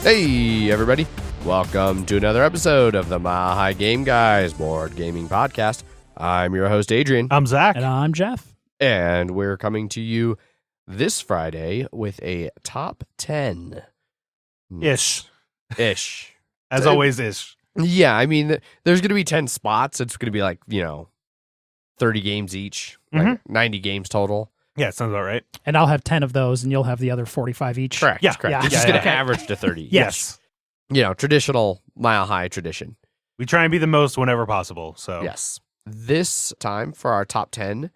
Hey, everybody. Welcome to another episode of the Mile High Game Guys board gaming podcast. I'm your host, Adrian. I'm Zach. And I'm Jeff. And we're coming to you this Friday with a top 10. Ish. Ish. As always, ish. Yeah, I mean, there's going to be 10 spots. It's going to be like, 30 games each, like 90 games total. Yeah, sounds about right. And I'll have 10 of those, and you'll have the other 45 each. Correct. Yeah. Correct. Yeah. It's just Yeah, going to yeah. average to 30. Yes. Traditional Mile High tradition. We try and be the most whenever possible. So Yes. This time for our top 10,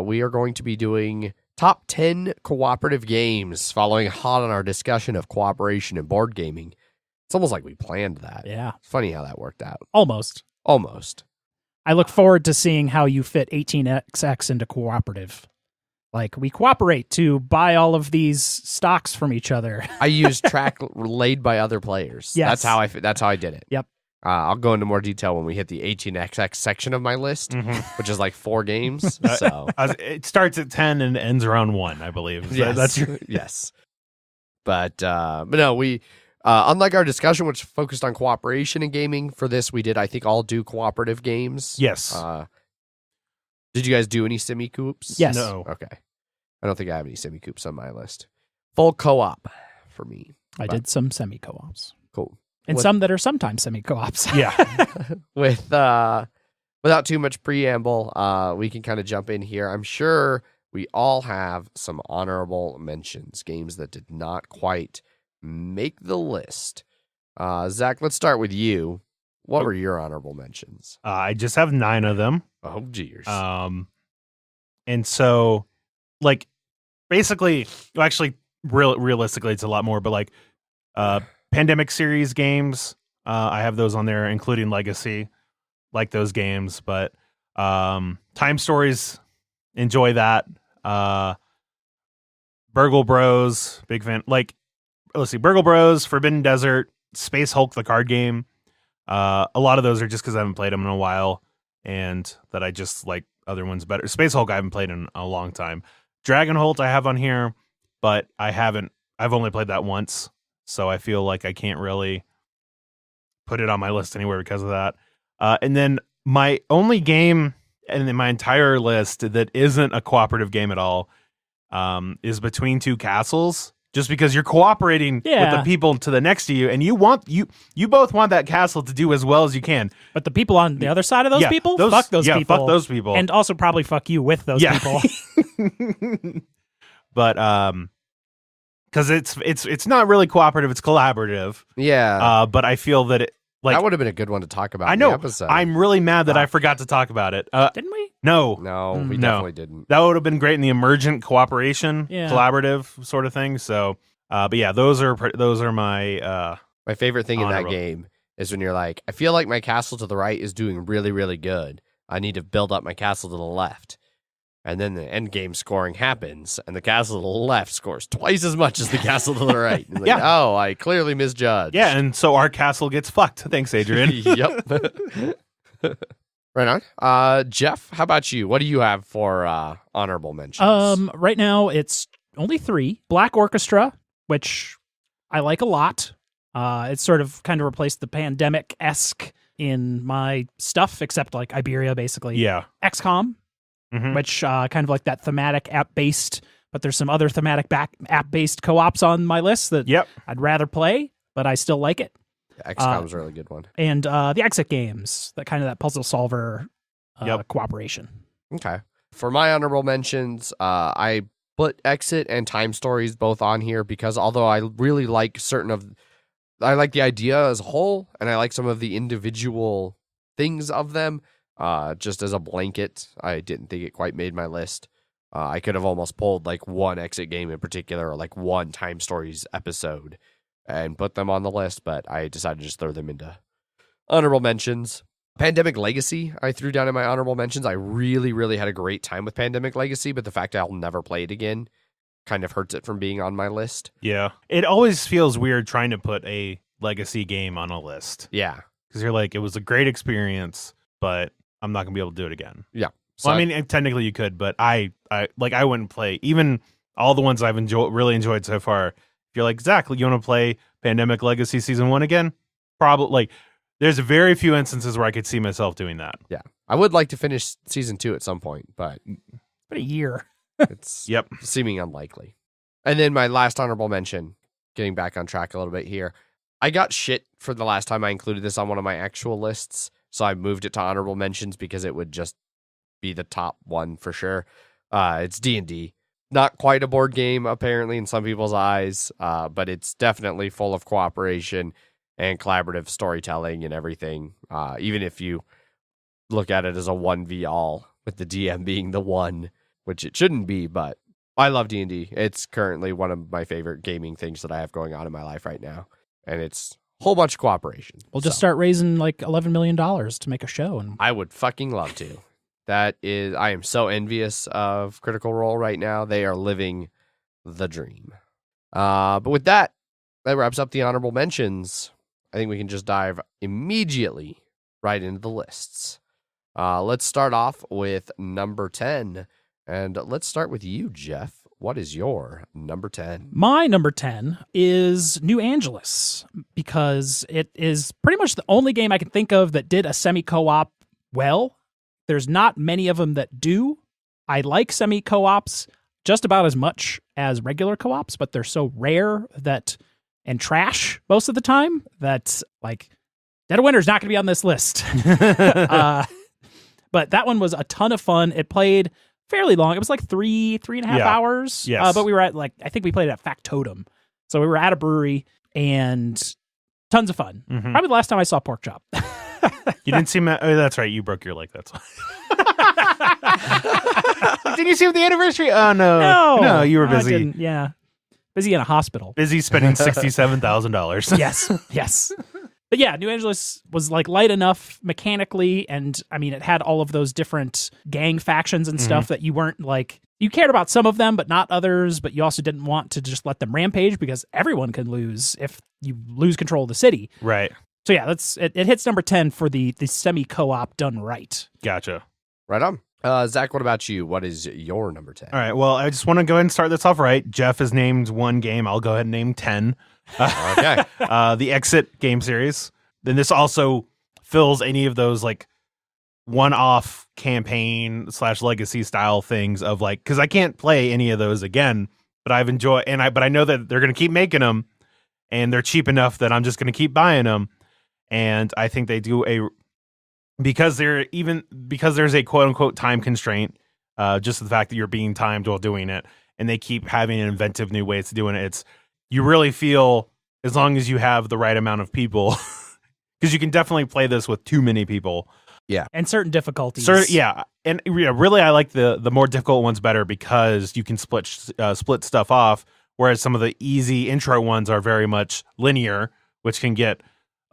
we are going to be doing top 10 cooperative games following hot on our discussion of cooperation and board gaming. It's almost like we planned that. Yeah. It's funny how that worked out. Almost. Almost. I look forward to seeing how you fit 18XX into cooperative. Like, we cooperate to buy all of these stocks from each other. I used track laid by other players. Yes. That's how I did it. Yep. I'll go into more detail when we hit the 18XX section of my list, which is like 4 games. So it starts at 10 and ends around 1, I believe. yes. That's your... Yes. But no, we unlike our discussion, which focused on cooperation in gaming, for this we did, I think, all do cooperative games. Yes. Did you guys do any semi-coops? Yes. No. Okay. I don't think I have any semi-coops on my list. Full co-op for me. I did some semi-co-ops. Cool. And some that are sometimes semi-co-ops. Yeah. Without too much preamble, we can kind of jump in here. I'm sure we all have some honorable mentions, games that did not quite make the list. Zach, let's start with you. What were your honorable mentions? I just have 9 of them. Oh, geez. And so, like, basically, well, actually, realistically, it's a lot more, but like, Pandemic series games, I have those on there, including Legacy, like those games, but Time Stories, enjoy that. Burgle Bros, big fan. Like, let's see, Burgle Bros, Forbidden Desert, Space Hulk, the card game. A lot of those are just because I haven't played them in a while, and that I just like other ones better. Space Hulk I haven't played in a long time. Dragonholt I have on here, but I've only played that once, so I feel like I can't really put it on my list anywhere because of that. And then my only game in my entire list that isn't a cooperative game at all is Between Two Castles. Just because you're cooperating with the people to the next to you, and you both want that castle to do as well as you can. But the people on the other side of those people, fuck those people. Fuck those people. And also probably fuck you with those people. But because it's not really cooperative, it's collaborative. Yeah. But I feel that that would have been a good one to talk about. I know. In the episode. I'm really mad that I forgot to talk about it. Didn't we? No, we definitely didn't. That would have been great in the emergent cooperation, collaborative sort of thing. So, but yeah, those are my my favorite thing honorable. In that game is when you're like, I feel like my castle to the right is doing really, really good. I need to build up my castle to the left. And then the end game scoring happens, and the castle to the left scores twice as much as the castle to the right. Like, oh, I clearly misjudged. Yeah, and so our castle gets fucked. Thanks, Adrian. Yep. Right on. Jeff, how about you? What do you have for honorable mentions? Right now it's only 3. Black Orchestra, which I like a lot. It's sort of kind of replaced the Pandemic-esque in my stuff, except like Iberia, basically. Yeah. XCOM, which kind of like that thematic app-based, but there's some other thematic app-based co-ops on my list that I'd rather play, but I still like it. XCOM's a really good one. And the Exit games, that puzzle solver cooperation. Okay. For my honorable mentions, I put Exit and Time Stories both on here because although I really like I like the idea as a whole, and I like some of the individual things of them, just as a blanket, I didn't think it quite made my list. I could have almost pulled like one Exit game in particular or like one Time Stories episode and put them on the list, but I decided to just throw them into honorable mentions. Pandemic Legacy, I threw down in my honorable mentions. I really, really had a great time with Pandemic Legacy, but the fact I'll never play it again kind of hurts it from being on my list. Yeah. It always feels weird trying to put a Legacy game on a list. Yeah. Because you're like, it was a great experience, but I'm not going to be able to do it again. Yeah. So Well, I mean, technically you could, but I wouldn't play. Even all the ones I've really enjoyed so far you're like, Zach, you want to play Pandemic Legacy Season 1 again? Probably. Like, there's very few instances where I could see myself doing that. Yeah. I would like to finish Season 2 at some point, but It's been a year. it's Yep. seeming unlikely. And then my last honorable mention, getting back on track a little bit here. I got shit for the last time I included this on one of my actual lists, so I moved it to honorable mentions because it would just be the top one for sure. It's D&D. Not quite a board game, apparently, in some people's eyes, but it's definitely full of cooperation and collaborative storytelling and everything, even if you look at it as a 1v-all, with the DM being the one, which it shouldn't be, but I love D&D. It's currently one of my favorite gaming things that I have going on in my life right now, and it's a whole bunch of cooperation. We'll just start raising like $11 million to make a show. And I would fucking love to. I am so envious of Critical Role right now. They are living the dream. But with that wraps up the honorable mentions. I think we can just dive immediately right into the lists. Let's start off with number 10. And let's start with you, Jeff. What is your number 10? my number 10 is New Angeles, because it is pretty much the only game I can think of that did a semi-co-op well. There's not many of them that do. I like semi-co-ops just about as much as regular co-ops, but they're so rare and trash most of the time that, like, Dead of Winter's not going to be on this list. But that one was a ton of fun. It played fairly long. It was like three and a half hours. Yes. But we were at, like, I think we played it at Factotum. So we were at a brewery and tons of fun. Mhm. Probably the last time I saw Pork Chop. You didn't see Oh, that's right. You broke your leg. That's why. Didn't you see the anniversary? Oh, no. No, you were I busy. didn't. Yeah. Busy in a hospital. Busy spending $67,000. Yes. But yeah, New Angeles was like light enough mechanically, and I mean, it had all of those different gang factions and stuff that you weren't like, you cared about some of them, but not others, but you also didn't want to just let them rampage because everyone can lose if you lose control of the city. Right. So yeah, it hits number 10 for the semi-co-op done right. Gotcha. Right on. Zach, what about you? What is your number 10? All right. Well, I just want to go ahead and start this off right. Jeff has named one game. I'll go ahead and name 10. Okay. The Exit game series. Then this also fills any of those like one-off campaign / legacy style things of like, because I can't play any of those again, but I've enjoyed, but I know that they're going to keep making them, and they're cheap enough that I'm just going to keep buying them. And I think they do because there's a quote unquote time constraint, just the fact that you're being timed while doing it, and they keep having inventive new ways to doing it. You really feel, as long as you have the right amount of people, because you can definitely play this with too many people. Yeah. And certain difficulties. And really I like the more difficult ones better because you can split stuff off, whereas some of the easy intro ones are very much linear, which can get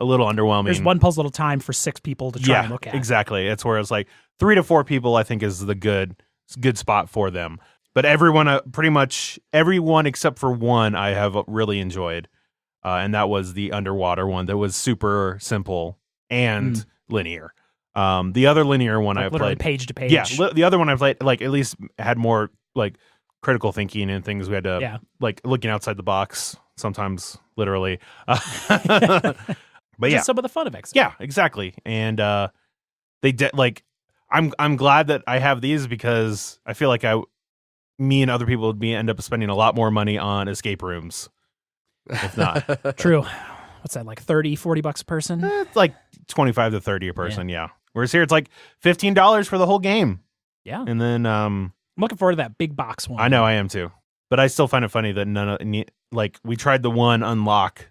a little underwhelming. There's one puzzle at a time for 6 people to try and look at. Exactly. It's where it's like 3 to 4 people, I think, is the good spot for them. But everyone, pretty much everyone except for one, I have really enjoyed. And that was the underwater one that was super simple and linear. The other linear one I played page to page. Yeah, the other one I played like at least had more like critical thinking and things. We had to like looking outside the box sometimes, literally. But just some of the fun of Exit. Yeah, exactly. And they did like I'm glad that I have these because I feel like me and other people would end up spending a lot more money on escape rooms. If not. True. What's that, like $30-$40 a person? It's like 25 to 30 a person, yeah. Whereas here it's like $15 for the whole game. Yeah. And then I'm looking forward to that big box one. I know, I am too. But I still find it funny that we tried the one unlock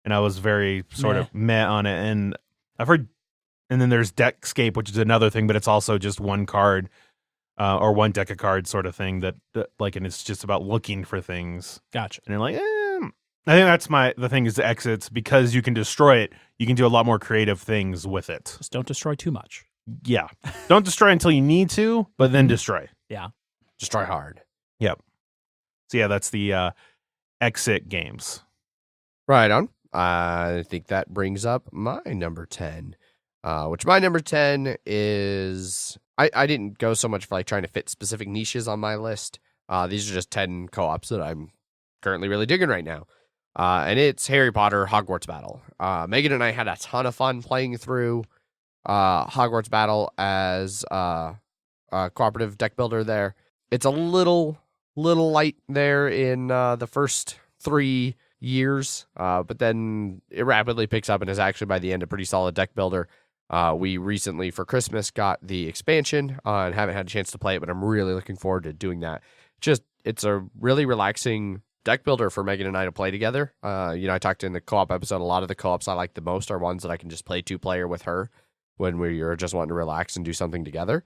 and I was very sort of meh on it. And I've heard, and then there's Deckscape, which is another thing, but it's also just one card or one deck of cards sort of thing that like, and it's just about looking for things. Gotcha. And you're like, I think that's the thing is the Exits, because you can destroy it. You can do a lot more creative things with it. Just don't destroy too much. Yeah. Don't destroy until you need to, but then destroy. Yeah. Destroy hard. Yep. So yeah, that's the Exit games. Right on. I think that brings up my number 10, which my number 10 is, I didn't go so much for like trying to fit specific niches on my list. These are just 10 co-ops that I'm currently really digging right now. and it's Harry Potter Hogwarts Battle. Megan and I had a ton of fun playing through Hogwarts Battle as a cooperative deck builder there. It's a little light there in the first 3 years, but then it rapidly picks up and is actually by the end a pretty solid deck builder. We recently for Christmas got the expansion and haven't had a chance to play it, but I'm really looking forward to doing that. It's a really relaxing deck builder for Megan and I to play together. I talked in the co-op episode, a lot of the co-ops I like the most are ones that I can just play 2-player with her when we're just wanting to relax and do something together.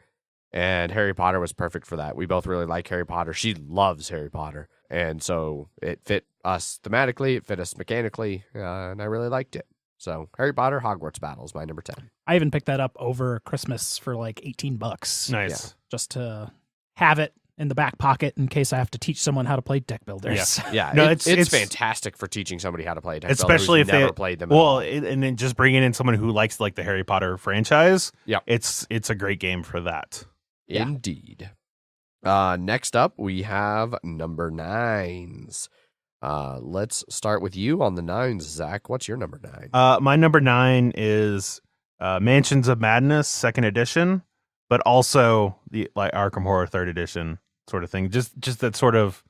And Harry Potter was perfect for that. We both really like Harry Potter. She loves Harry Potter. And so it fit us thematically, it fit us mechanically, and I really liked it. So Harry Potter Hogwarts Battle is my number 10. I even picked that up over Christmas for like $18. Nice. Just to have it in the back pocket in case I have to teach someone how to play deck builders. Yeah. No, it's fantastic for teaching somebody how to play a deck especially builder who's if never they played them. and then just bringing in someone who likes like the Harry Potter franchise. Yeah. It's a great game for that. Yeah. Indeed. Next up, we have number 9s. Let's start with you on the 9s, Zach. What's your number 9? My number 9 is Mansions of Madness 2nd edition, but also the like Arkham Horror 3rd edition sort of thing. Just that sort of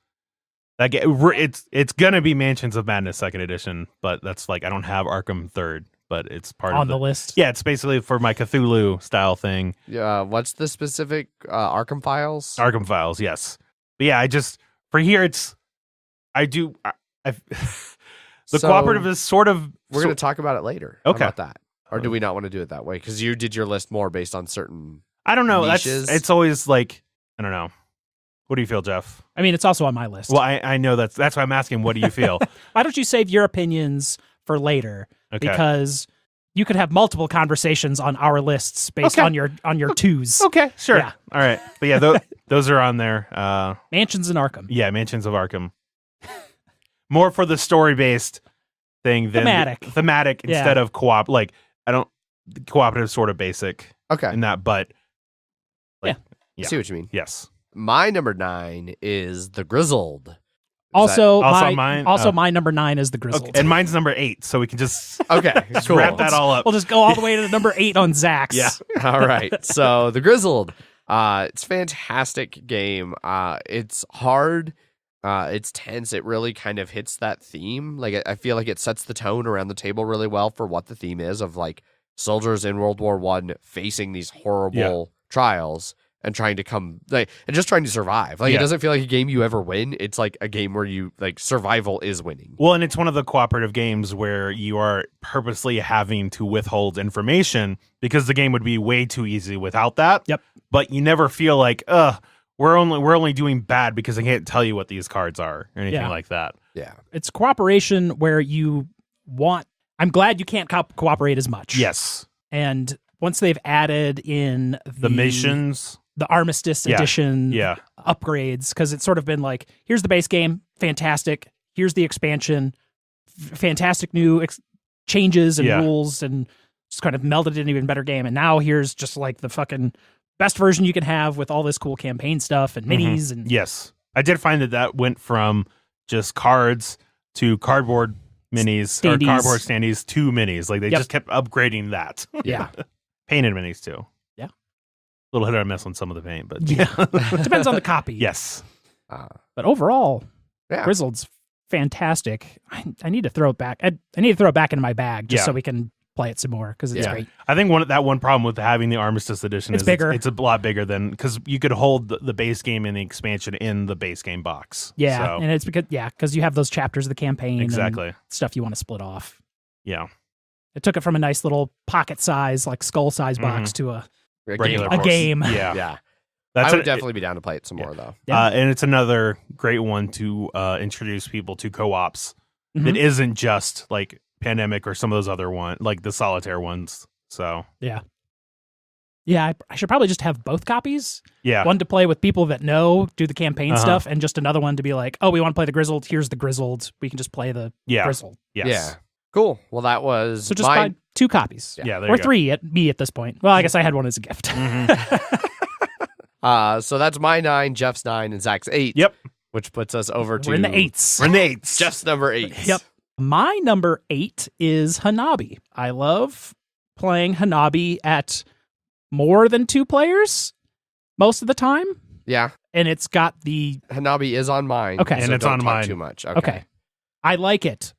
that it's gonna be Mansions of Madness 2nd edition, but that's like I don't have Arkham 3rd, but it's part on of the list. Yeah, it's basically for my Cthulhu style thing. What's the specific Arkham Files? Arkham Files, yes. But yeah, for here it's the cooperative is sort of We're going to talk about it later. Okay. How about that? Or do we not want to do it that way? Because you did your list more based on certain I don't know. niches. It's always like I don't know. What do you feel, Jeff? I mean, it's also on my list. Well, I know that's why I'm asking. What do you feel? Why don't you save your opinions for later? Okay. Because you could have multiple conversations on our lists based on your twos. Okay, sure. Yeah. All right. But yeah, those are on there. Mansions in Arkham. Yeah, Mansions of Arkham. More for the story-based thing than thematic instead of co-op. Like cooperative sort of basic Okay. in that, but I see what you mean. Yes. My number 9 is The Grizzled. Also, mine? my number 9 is the Grizzled. Okay. And mine's number 8, so we can just Okay, cool. wrap that all up. We'll just go all the way to number 8 on Zach's. Yeah. All right. So The Grizzled, it's a fantastic game. It's hard. It's tense. It really kind of hits that theme. Like I feel like it sets the tone around the table really well for what the theme is of like soldiers in World War I facing these horrible trials and trying to and just trying to survive. Like it doesn't feel like a game you ever win. It's like a game where you like survival is winning. Well, and it's one of the cooperative games where you are purposely having to withhold information because the game would be way too easy without that. Yep. But you never feel like, we're only doing bad because I can't tell you what these cards are or anything like that. Yeah. It's cooperation where I'm glad you can't cooperate as much. Yes. And once they've added in The missions. the Armistice edition Yeah. upgrades, because it's sort of been like, here's the base game, fantastic. Here's the expansion, fantastic new changes and rules, and just kind of melded it in an even better game. And now here's just like the fucking best version you can have with all this cool campaign stuff and minis. And Yes. I did find that went from just cards to cardboard minis or cardboard standees to minis. Like they just kept upgrading that. Yeah. Painted minis too. Yeah. Little hit or miss on some of the paint, but Depends on the copy. yes. But overall, Yeah. Grizzled's fantastic. I need to throw it back. I need to throw it back into my bag just so we can play it some more because it's great. I think one problem with having the Armistice edition It's is bigger. It's a lot bigger than because you could hold the base game and the expansion in the base game box. Yeah, So, and it's because you have those chapters of the campaign exactly. and stuff you want to split off. Yeah. It took it from a nice little pocket size, like skull size box to a Regular game. Yeah. Yeah. That's I would definitely be down to play it some more though. Yeah. And it's another great one to introduce people to co-ops that isn't just like Pandemic or some of those other ones, like the solitaire ones. So Yeah, I should probably just have both copies. yeah, One to play with people that do the campaign stuff, and just another one to be like, oh, we want to play the Grizzled. Here's the Grizzled. We can just play the Grizzled. yes. Yeah. Cool. Well, that was So just buy 2 copies. Yeah, there or you go. 3 at me at this point. Well, I guess I had one as a gift. So that's my 9, Jeff's 9, and Zach's 8. Yep. Which puts us over to We're in the 8s. We're in the 8s. Jeff's number 8. Yep. My number 8 is Hanabi. I love playing Hanabi at more than 2 players most of the time. Yeah. And it's got the... Hanabi is on mine. Okay. So And it's don't on talk mine. too much. Okay. I like it.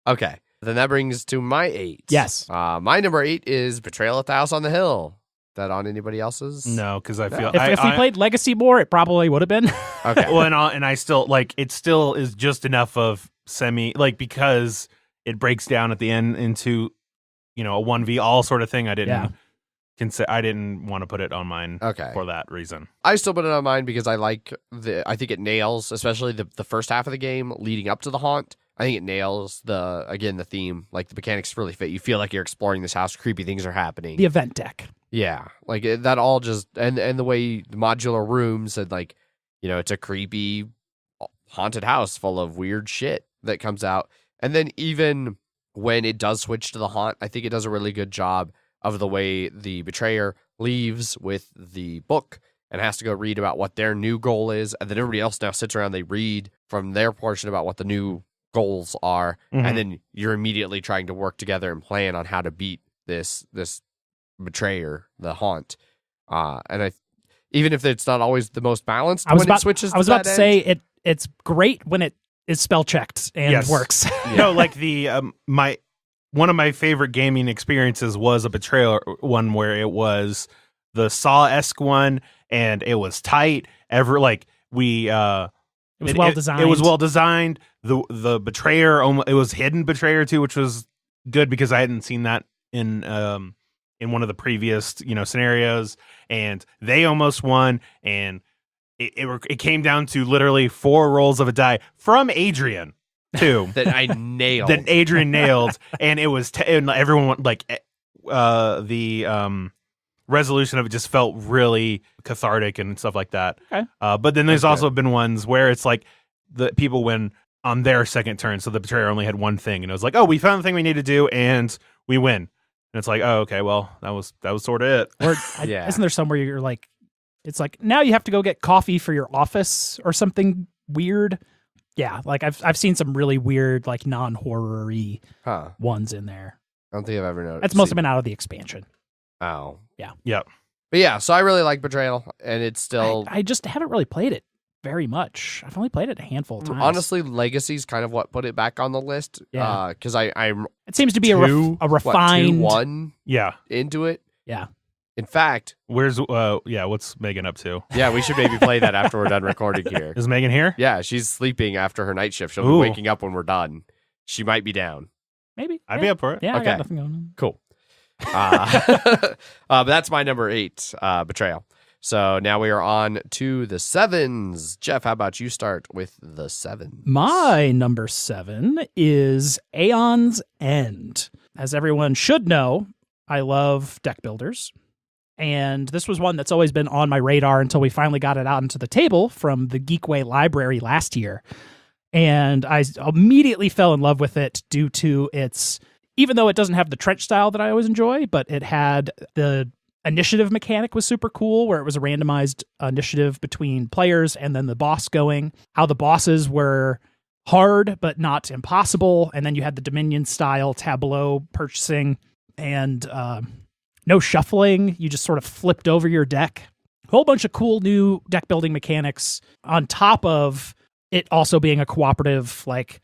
Okay. Then that brings us to my 8. Yes. My number 8 is Betrayal at the House on the Hill. That on anybody else's? No, because I feel If we played Legacy more, it probably would have been. Okay. well, and I still like it. Still is just enough of semi because it breaks down at the end into a 1v all sort of thing. I didn't I didn't want to put it on mine. Okay. For that reason. I still put it on mine because I think it nails, especially the first half of the game leading up to the haunt. I think it nails the theme. Like the mechanics really fit. You feel like you're exploring this house. Creepy things are happening. The event deck. Yeah, like that all just and the way the modular rooms and it's a creepy haunted house full of weird shit that comes out. And then even when it does switch to the haunt, I think it does a really good job of the way the betrayer leaves with the book and has to go read about what their new goal is, and then everybody else now sits around, they read from their portion about what the new goals are, and then you're immediately trying to work together and plan on how to beat this betrayer, the haunt. And even if it's not always the most balanced it switches to I was about to that say it's great when it is spell checked and works. Yeah. No, like the one of my favorite gaming experiences was a betrayal one where it was the Saw-esque one and it was tight. It was well designed. It was well designed. The betrayer, it was hidden betrayer too, which was good because I hadn't seen that in one of the previous scenarios, and they almost won, and it came down to literally 4 rolls of a die from Adrian too that I nailed. That Adrian nailed, and it was and everyone the resolution of it just felt really cathartic and stuff like that. Okay. But then there's also been ones where it's like the people win on their second turn, so the betrayer only had one thing, and it was like, oh, we found the thing we need to do, and we win. And it's like, oh, okay, well, that was sort of it. Or isn't there somewhere you're like, it's like now you have to go get coffee for your office or something weird? Yeah, like I've seen some really weird like non-horror-y ones in there. I don't think I've ever noticed. That's mostly been out of the expansion. Oh, yeah. But yeah, so I really like Betrayal, and it's still. I just haven't really played it very much. I've only played it a handful of times. Honestly, Legacy's kind of what put it back on the list. Yeah, because I'm. It seems to be a refined 2-1. Yeah, into it. Yeah. In fact, what's Megan up to? Yeah, we should maybe play that after we're done recording here. Is Megan here? Yeah, she's sleeping after her night shift. She'll be waking up when we're done. She might be down. Maybe. I'd be up for it. Yeah, okay. I got nothing going on. Cool. But that's my number 8, Betrayal. So now we are on to the 7s. Jeff, how about you start with the 7s? My number 7 is Aeon's End. As everyone should know, I love deck builders. And this was one that's always been on my radar until we finally got it out onto the table from the Geekway library last year. And I immediately fell in love with it due to its, even though it doesn't have the trench style that I always enjoy, but it had the initiative mechanic was super cool, where it was a randomized initiative between players and then the boss going, how the bosses were hard but not impossible. And then you had the Dominion style tableau purchasing and no shuffling. You just sort of flipped over your deck. A whole bunch of cool new deck building mechanics on top of it also being a cooperative, like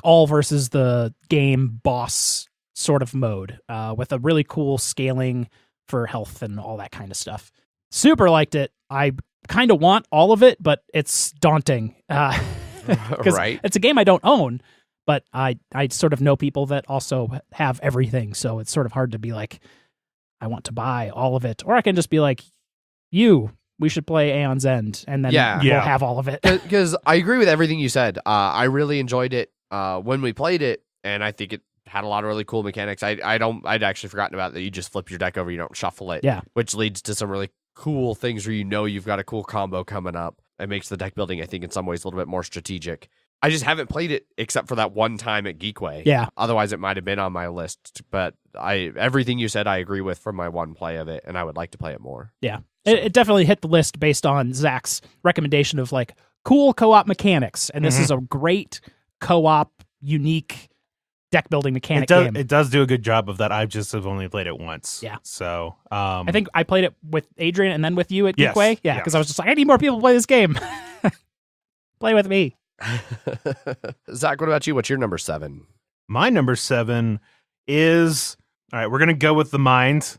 all versus the game boss sort of mode, with a really cool scaling for health and all that kind of stuff. Super liked it. I kind of want all of it, but it's daunting. Right. It's a game I don't own, but I sort of know people that also have everything. So it's sort of hard to be like, I want to buy all of it. Or I can just be like, we should play Aeon's End, and then we'll have all of it. Because I agree with everything you said. I really enjoyed it when we played it, and I think it had a lot of really cool mechanics. I'd actually forgotten about that. You just flip your deck over, you don't shuffle it, which leads to some really cool things where you've got a cool combo coming up. It makes the deck building, I think, in some ways a little bit more strategic. I just haven't played it except for that one time at Geekway. Yeah. Otherwise, it might have been on my list. But everything you said, I agree with from my one play of it, and I would like to play it more. Yeah. So. It definitely hit the list based on Zach's recommendation of like cool co-op mechanics. And this is a great co-op, unique deck building mechanic game. It does do a good job of that. I just have only played it once. Yeah. So I think I played it with Adrian and then with you at Yes. Geekway. Yeah, because I was just like, I need more people to play this game. Play with me. Zach, what about you? What's your number 7? my number 7 is, all right, we're going to go with The Mind.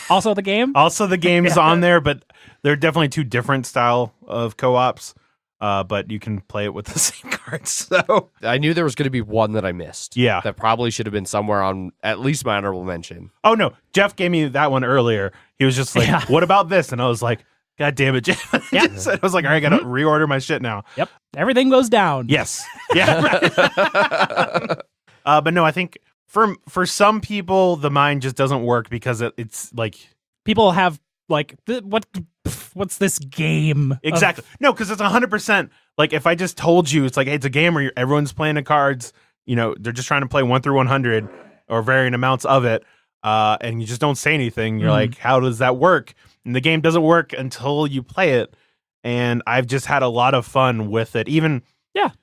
Also the game? Also, the game's on there, but they're definitely two different style of co-ops. But you can play it with the same cards. So I knew there was going to be one that I missed. Yeah. That probably should have been somewhere on at least my honorable mention. Oh, no. Jeff gave me that one earlier. He was just like, what about this? And I was like, God damn it, Jeff. Yeah. I was like, all right, I got to reorder my shit now. Yep. Everything goes down. Yes. Yeah. Right. But no, I think for some people, The Mind just doesn't work because it's like... People have like, what's this game? Exactly. No, because it's 100%. Like, if I just told you, it's like, hey, it's a game where everyone's playing the cards, they're just trying to play 1 through 100 or varying amounts of it, and you just don't say anything. You're like, how does that work? And the game doesn't work until you play it. And I've just had a lot of fun with it. Even,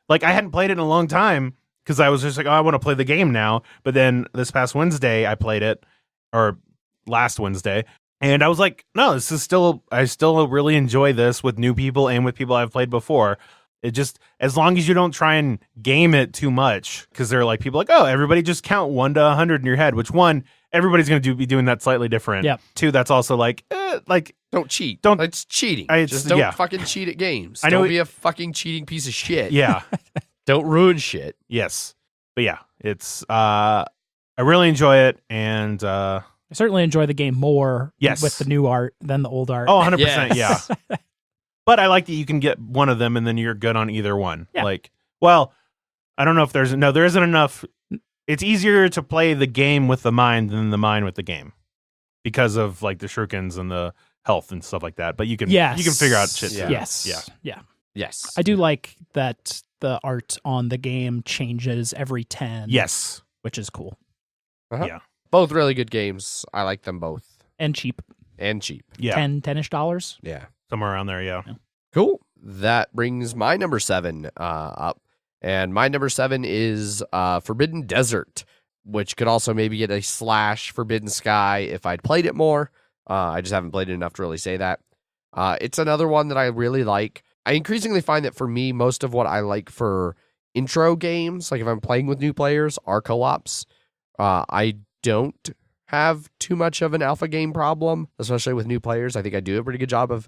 like, I hadn't played it in a long time because I was just like, oh, I want to play the game now. But then this past Wednesday, I played it, or last Wednesday. And I was like, no, I still really enjoy this with new people and with people I've played before. It just, as long as you don't try and game it too much, because they're like, people like, oh, everybody just count 1 to 100 in your head, which 1, everybody's going to be doing that slightly different. Yep. 2, that's also like, don't cheat. It's cheating. Just don't fucking cheat at games. Don't be a fucking cheating piece of shit. Yeah. Don't ruin shit. Yes. But yeah, it's, I really enjoy it. And, I certainly enjoy the game more with the new art than the old art. Oh, 100%. Yeah. But I like that you can get one of them and then you're good on either one. Yeah. Like, well, I don't know if there isn't enough. It's easier to play the game with the mind than the mind with the game because of like the shurikens and the health and stuff like that. But you can figure out shit. Yeah. Too. Yes. Yeah. Yes. I do like that the art on the game changes every 10. Yes. Which is cool. Uh-huh. Yeah. Both really good games. I like them both. And cheap. Yeah. $10-ish dollars. Yeah. Somewhere around there. Yeah. Cool. That brings my number 7 up. And my number 7 is Forbidden Desert, which could also maybe get a / Forbidden Sky if I'd played it more. I just haven't played it enough to really say that. It's another one that I really like. I increasingly find that for me, most of what I like for intro games, like if I'm playing with new players, are co-ops. I don't have too much of an alpha game problem, especially with new players. I think I do a pretty good job of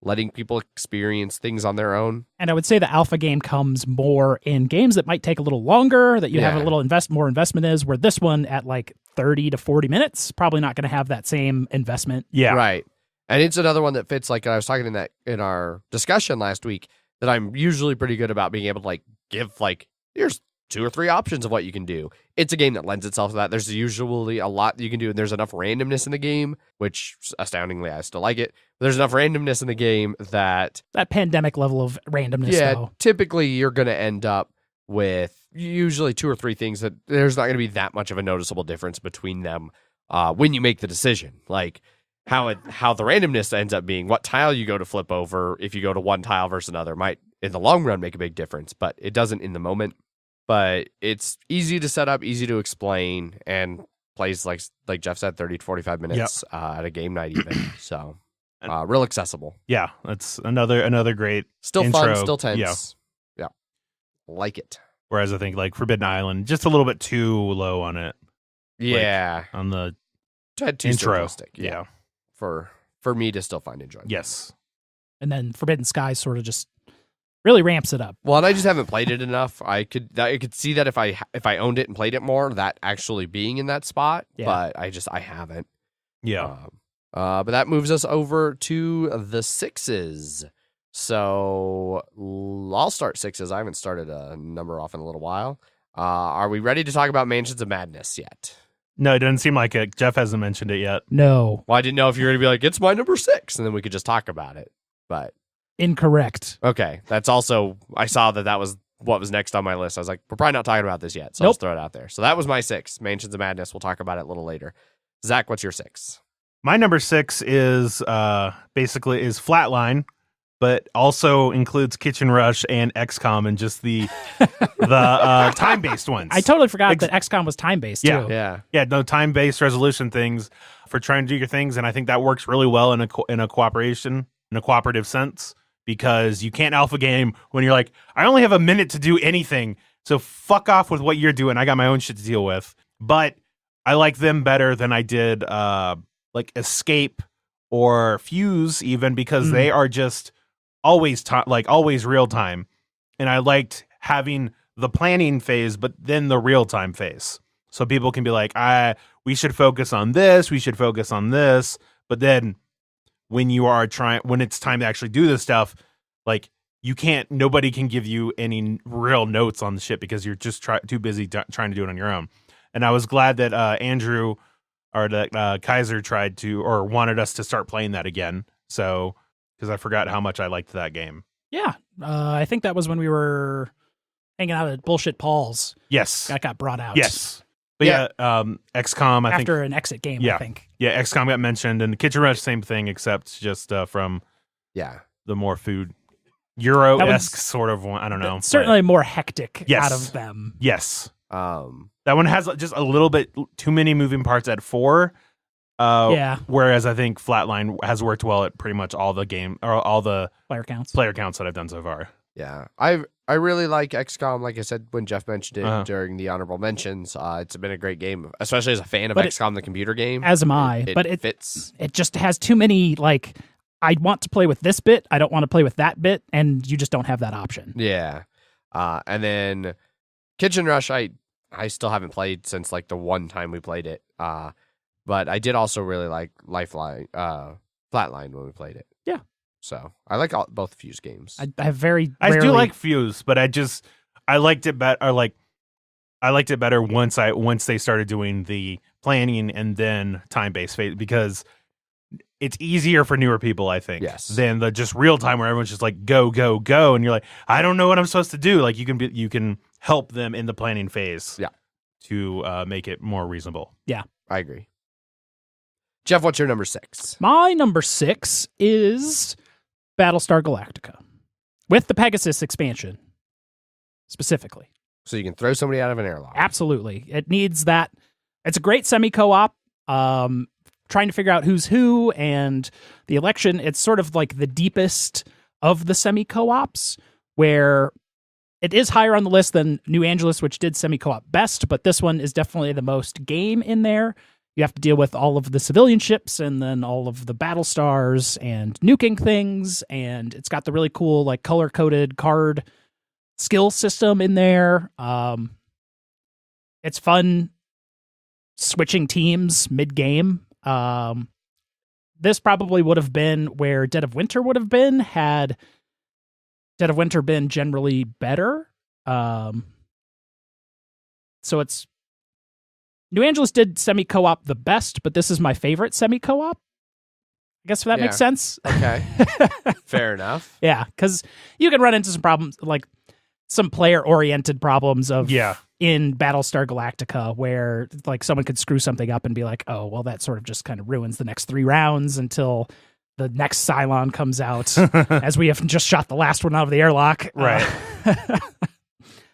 letting people experience things on their own. And I would say the alpha game comes more in games that might take a little longer, that you have a little more investment is, where this one at like 30 to 40 minutes, probably not going to have that same investment. Yeah. Right. And it's another one that fits, like I was talking in our discussion last week, that I'm usually pretty good about being able to like give like, here's 2 or 3 options of what you can do. It's a game that lends itself to that. There's usually a lot that you can do, and there's enough randomness in the game, which astoundingly I still like it. But there's enough randomness in the game that pandemic level of randomness. Though. Typically you're going to end up with usually 2 or 3 things that there's not going to be that much of a noticeable difference between them when you make the decision. Like how the randomness ends up being, what tile you go to flip over if you go to one tile versus another might in the long run make a big difference, but it doesn't in the moment. But it's easy to set up, easy to explain, and plays like Jeff said, 30 to 45 minutes at a game night even. So real accessible. Yeah, that's another great still intro. Fun, still tense. Yeah. Like it. Whereas I think like Forbidden Island, just a little bit too low on it. Yeah. Like, on the too intro. Simplistic. Yeah. For me to still find enjoyment. Yes. And then Forbidden Skies sort of just really ramps it up. Well, and I just haven't played it enough. I could see that if I owned it and played it more, that actually being in that spot. Yeah. But I haven't. Yeah. But that moves us over to the 6s. So I'll start 6s. I haven't started a number off in a little while. Are we ready to talk about Mansions of Madness yet? No, it doesn't seem like it. Jeff hasn't mentioned it yet. No. Well, I didn't know if you were going to be like, it's my number 6, and then we could just talk about it. But incorrect. Okay. That's also, I saw that was what was next on my list. I was like, we're probably not talking about this yet, so I'll just throw it out there. So that was my 6, Mansions of Madness. We'll talk about it a little later. Zach, what's your 6? My number 6 is basically Flatline, but also includes Kitchen Rush and XCOM and just the time-based ones. I totally forgot that XCOM was time-based, Yeah. too. Yeah, no time-based resolution things for trying to do your things, and I think that works really well in a cooperative sense, because you can't alpha game when you're like, I only have a minute to do anything, so fuck off with what you're doing. I got my own shit to deal with. But I like them better than I did like Escape or Fuse, even, because they are just always always real time, and I liked having the planning phase, but then the real time phase, so people can be like, we should focus on this, but then when it's time to actually do this stuff, like nobody can give you any real notes on the shit because you're just too busy trying to do it on your own. And I was glad that Andrew or that Kaiser tried to, or wanted us to start playing that again. So, because I forgot how much I liked that game. Yeah. I think that was when we were hanging out at Bullshit Paul's. Yes. That got brought out. Yes. But XCOM, after an exit game, I think. Yeah, XCOM got mentioned, and Kitchen Rush, same thing, except just from the more food Euro-esque sort of one. I don't know. Certainly more hectic out of them. Yes. That one has just a little bit too many moving parts at 4. Whereas I think Flatline has worked well at pretty much all the player counts that I've done so far. Yeah, I really like XCOM. Like I said, when Jeff mentioned it during the honorable mentions, it's been a great game, especially as a fan of XCOM, the computer game. As am I. But it fits. It just has too many, like, I want to play with this bit, I don't want to play with that bit, and you just don't have that option. Yeah. And then Kitchen Rush, I still haven't played since like the one time we played it. But I did also really like Flatline when we played it. Yeah. So I like both Fuse games. I have very I rarely... do like Fuse, but I liked it better. I liked it better once they started doing the planning and then time-based phase, because it's easier for newer people, I think, than the just real time where everyone's just like go go go, and you're like, I don't know what I'm supposed to do. Like you can help them in the planning phase, to make it more reasonable. Yeah, I agree. Jeff, what's your number 6? My number 6 is Battlestar Galactica, with the Pegasus expansion, specifically. So you can throw somebody out of an airlock. Absolutely. It needs that. It's a great semi-co-op, trying to figure out who's who, and the election, it's sort of like the deepest of the semi-co-ops, where it is higher on the list than New Angeles, which did semi-co-op best, but this one is definitely the most game in there. You have to deal with all of the civilian ships and then all of the battle stars and nuking things. And it's got the really cool, like, color-coded card skill system in there. It's fun switching teams mid-game. This probably would have been where Dead of Winter would have been, had Dead of Winter been generally better. So it's... New Angeles did semi-co-op the best, but this is my favorite semi-co-op. I guess if that makes sense. Okay. Fair enough. Yeah, because you can run into some problems, like some player-oriented problems of in Battlestar Galactica, where like someone could screw something up and be like, oh, well, that sort of just kind of ruins the next 3 rounds until the next Cylon comes out, as we have just shot the last one out of the airlock. Right.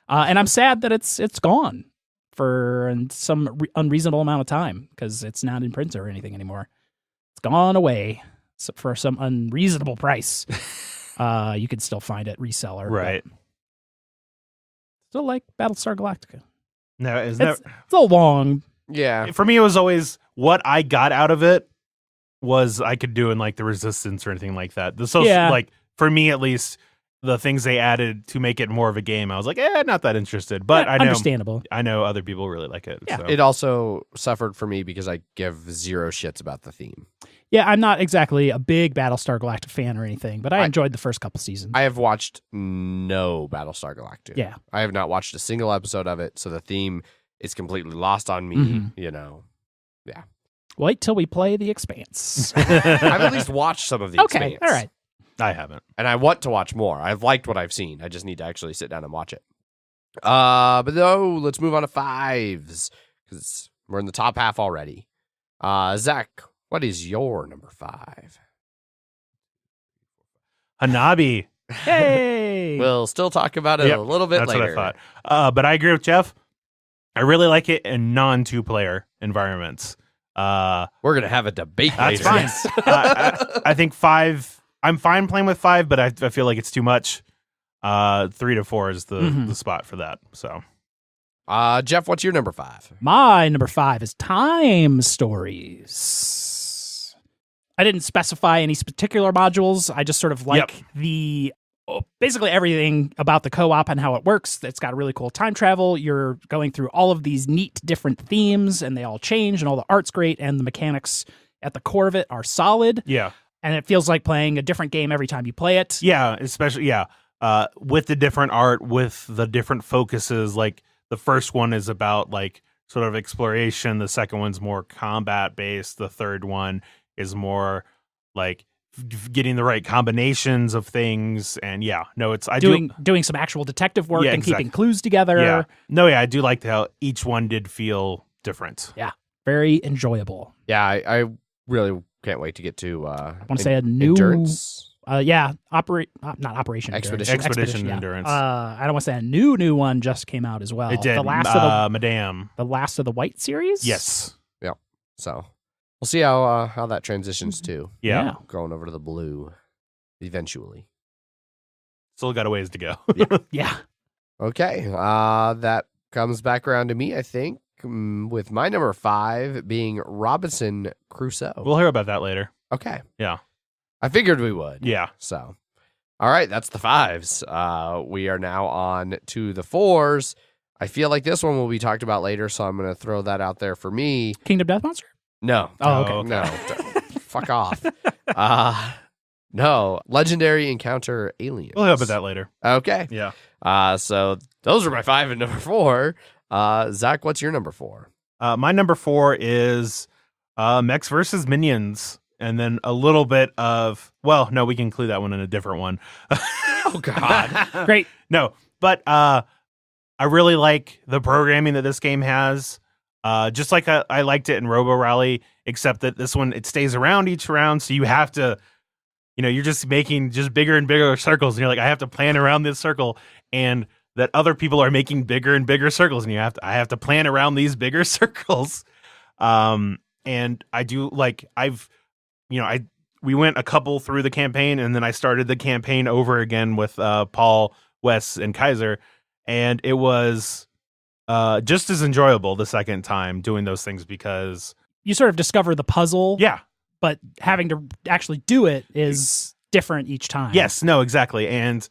And I'm sad that it's gone for some unreasonable amount of time, because it's not in print or anything anymore. It's gone away for some unreasonable price. You can still find it reseller. Right. Still like Battlestar Galactica. No, it's a long. Yeah. For me, it was always what I got out of it was I could do in like the Resistance or anything like that. The social, like for me at least, the things they added to make it more of a game, I was like, not that interested. But I know, understandable. I know other people really like it. Yeah. So. It also suffered for me because I give 0 shits about the theme. Yeah, I'm not exactly a big Battlestar Galactica fan or anything, but I enjoyed the first couple seasons. I have watched no Battlestar Galactica. Yeah. I have not watched a single episode of it, so the theme is completely lost on me, you know. Yeah. Wait till we play The Expanse. I've at least watched some of The Expanse. Okay, all right. I haven't. And I want to watch more. I've liked what I've seen. I just need to actually sit down and watch it. But no, let's move on to 5s, because we're in the top half already. Zach, what is your number 5? Hanabi. Hey. We'll still talk about it Yep, a little bit That's later. what I thought. But I agree with Jeff. I really like it in non-2-player environments. We're going to have a debate That's later. fine. I think 5. I'm fine playing with 5, but I feel like it's too much. 3 to 4 is the spot for that. So, Jeff, what's your number 5? My number 5 is Time Stories. I didn't specify any particular modules. I just sort of like basically everything about the co-op and how it works. It's got really cool time travel. You're going through all of these neat different themes, and they all change, and all the art's great, and the mechanics at the core of it are solid. yeah. And it feels like playing a different game every time you play it. Yeah, especially with the different art, with the different focuses. Like the first one is about like sort of exploration. The second one's more combat based. The third one is more like getting the right combinations of things. And doing some actual detective work and keeping clues together. Yeah, I do like how each one did feel different. Yeah, very enjoyable. Yeah, I really can't wait to get to I want to say a new Endurance. not Operation Expedition Endurance. I don't want to say a new one just came out as well. It did. The last Madame. the Last of the White series. Yes. So we'll see how that transitions to Yeah. going over to the blue eventually. Still got a ways to go. Yeah. Okay, that comes back around to me, I think, with my number 5 being Robinson Crusoe. We'll hear about that later. Okay. Yeah. I figured we would. Yeah. So, all right, that's the 5s. We are now on to the 4s. I feel like this one will be talked about later, so I'm going to throw that out there for me. Kingdom Death Monster? No. Oh, okay. No. Fuck off. No. Legendary Encounter Aliens. We'll hear about that later. Okay. Yeah. So those are my 5 and number 4. Zach, what's your number 4? My number 4 is Mechs versus Minions. And then a little bit of, well, no, we can include that one in a different one. Oh, God. Great. No, but I really like the programming that this game has. Just like I liked it in Robo Rally, except that this one, it stays around each round. So you have to, you're just making just bigger and bigger circles. And you're like, I have to plan around this circle. And that other people are making bigger and bigger circles. And I have to plan around these bigger circles. And I do like, we went a couple through the campaign, and then I started the campaign over again with Paul, Wes, and Kaiser, and it was just as enjoyable the second time doing those things because You sort of discover the puzzle. Yeah. But having to actually do it is different each time. Yes, no, exactly. And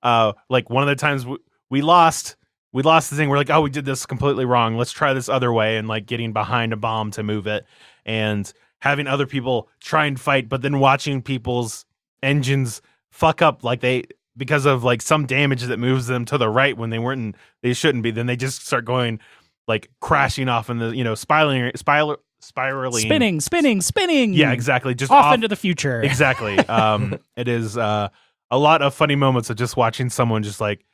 like one of the times we lost the thing. We're like, oh, we did this completely wrong. Let's try this other way, and like getting behind a bomb to move it, and having other people try and fight, but then watching people's engines fuck up because of like some damage that moves them to the right when they shouldn't be. Then they just start going like crashing off in the spiraling. Spinning. Yeah, exactly. Just off into the future. Exactly. It is a lot of funny moments of just watching someone just like,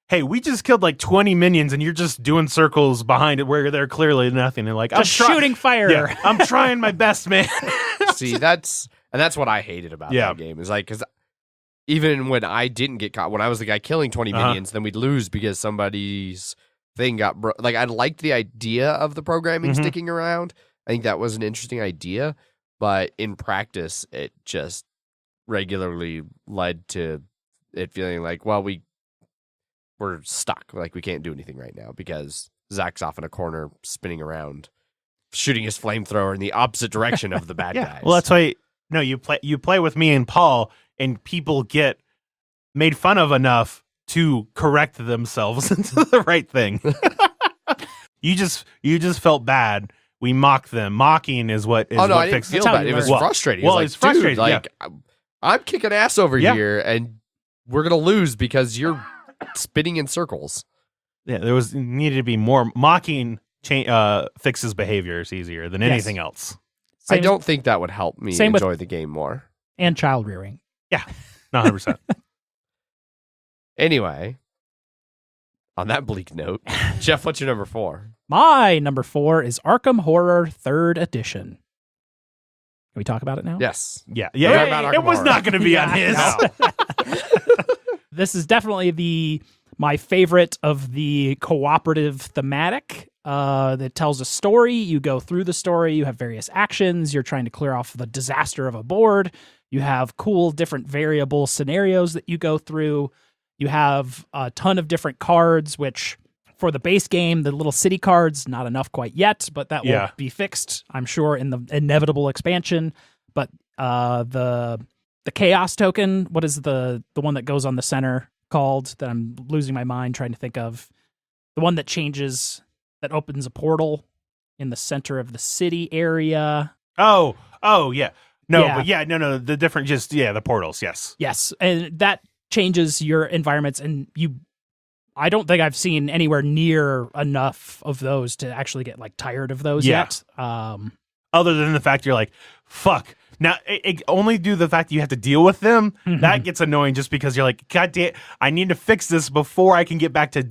hey, we just killed like 20 minions and you're just doing circles behind it where they're clearly nothing. And like, just shooting fire. Yeah, I'm trying my best, man. See, that's what I hated about that game is like, because even when I didn't get caught, when I was the guy killing 20 minions, then we'd lose because somebody's thing got like, I liked the idea of the programming sticking around. I think that was an interesting idea, but in practice, it just regularly led to it feeling like, well, we're stuck. Like, we can't do anything right now because Zach's off in a corner spinning around, shooting his flamethrower in the opposite direction of the bad guys. Well, that's why you play with me and Paul, and people get made fun of enough to correct themselves into the right thing. You just felt bad. We mocked them. Mocking is what is I what didn't fixed feel it. bad. It was frustrating. Well, It was it's frustrating. Dude, I'm kicking ass over here, and we're gonna lose because you're spinning in circles. Yeah, needed to be more mocking. Fixes behaviors easier than anything else. I don't think that would help me enjoy the game more. And child rearing. Yeah, 100%. Anyway, on that bleak note, Jeff, what's your number 4? My number 4 is Arkham Horror 3rd Edition. Can we talk about it now? Yes. Yeah. Talk about It Arkham was Horror. not going to be on his. No. This is definitely my favorite of the cooperative thematic that tells a story. You go through the story. You have various actions. You're trying to clear off the disaster of a board. You have cool different variable scenarios that you go through. You have a ton of different cards, which for the base game, the little city cards, not enough quite yet, but that will be fixed, I'm sure, in the inevitable expansion. But the chaos token, what is the one that goes on the center called that I'm losing my mind trying to think of? The one that changes, that opens a portal in the center of the city area. Oh, yeah. No, Yeah. but no, the different, the portals, yes. Yes, and that changes your environments, and I don't think I've seen anywhere near enough of those to actually get like tired of those yet. Other than the fact you're like, fuck. Now, only due to the fact that you have to deal with them, that gets annoying just because you're like, God damn, I need to fix this before I can get back to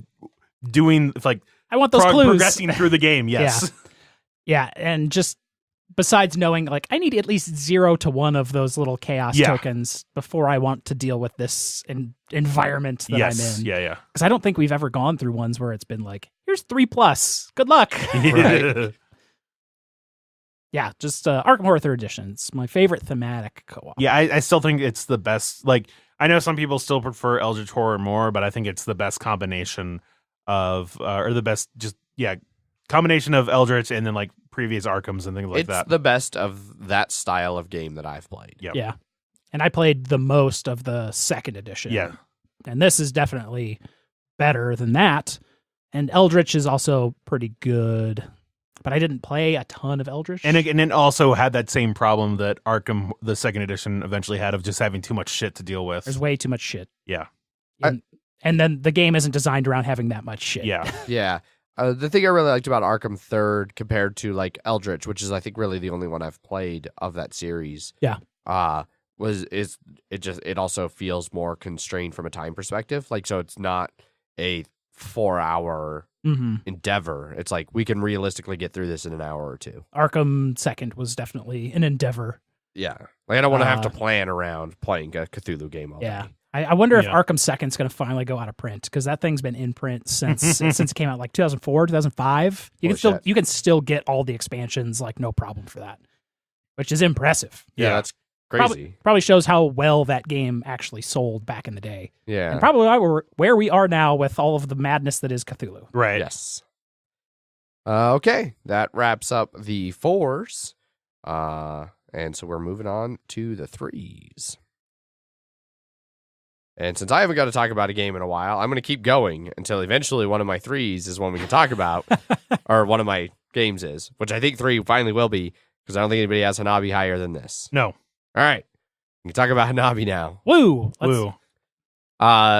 doing, like, I want those clues. Progressing through the game, yes. Yeah, and just besides knowing, like, I need at least 0 to 1 of those little chaos tokens before I want to deal with this environment that I'm in. Yeah. Because I don't think we've ever gone through ones where it's been like, here's 3+. Good luck. Right. Yeah, just Arkham Horror 3rd Edition. It's my favorite thematic co-op. Yeah, I still think it's the best. Like, I know some people still prefer Eldritch Horror more, but I think it's the best combination of, or the best, combination of Eldritch and then like previous Arkhams and things like that. It's the best of that style of game that I've played. Yep. Yeah. And I played the most of the 2nd edition. Yeah. And this is definitely better than that. And Eldritch is also pretty good. But I didn't play a ton of Eldritch. And it also had that same problem that Arkham, the 2nd edition, eventually had of just having too much shit to deal with. There's way too much shit. Yeah. And then the game isn't designed around having that much shit. Yeah. Yeah. The thing I really liked about Arkham 3rd compared to like Eldritch, which is I think really the only one I've played of that series. Yeah. It also feels more constrained from a time perspective. Like, so it's not a 4-hour endeavor. It's like we can realistically get through this in an hour or two. Arkham 2nd was definitely an endeavor. Yeah. Like I don't want to have to plan around playing a Cthulhu game all day. I wonder if Arkham 2nd's going to finally go out of print, because that thing's been in print since it came out, like 2004, 2005. You can still get all the expansions, like no problem for that, which is impressive. Yeah, that's crazy. Probably shows how well that game actually sold back in the day. Yeah. And probably why we're where we are now with all of the madness that is Cthulhu. Right. Yes. Okay, that wraps up the 4s. And so we're moving on to the 3s. And since I haven't got to talk about a game in a while, I'm going to keep going until eventually one of my 3s is one we can talk about, or one of my games is, which I think 3 finally will be, because I don't think anybody has Hanabi higher than this. No. All right. We can talk about Hanabi now. Woo! Woo.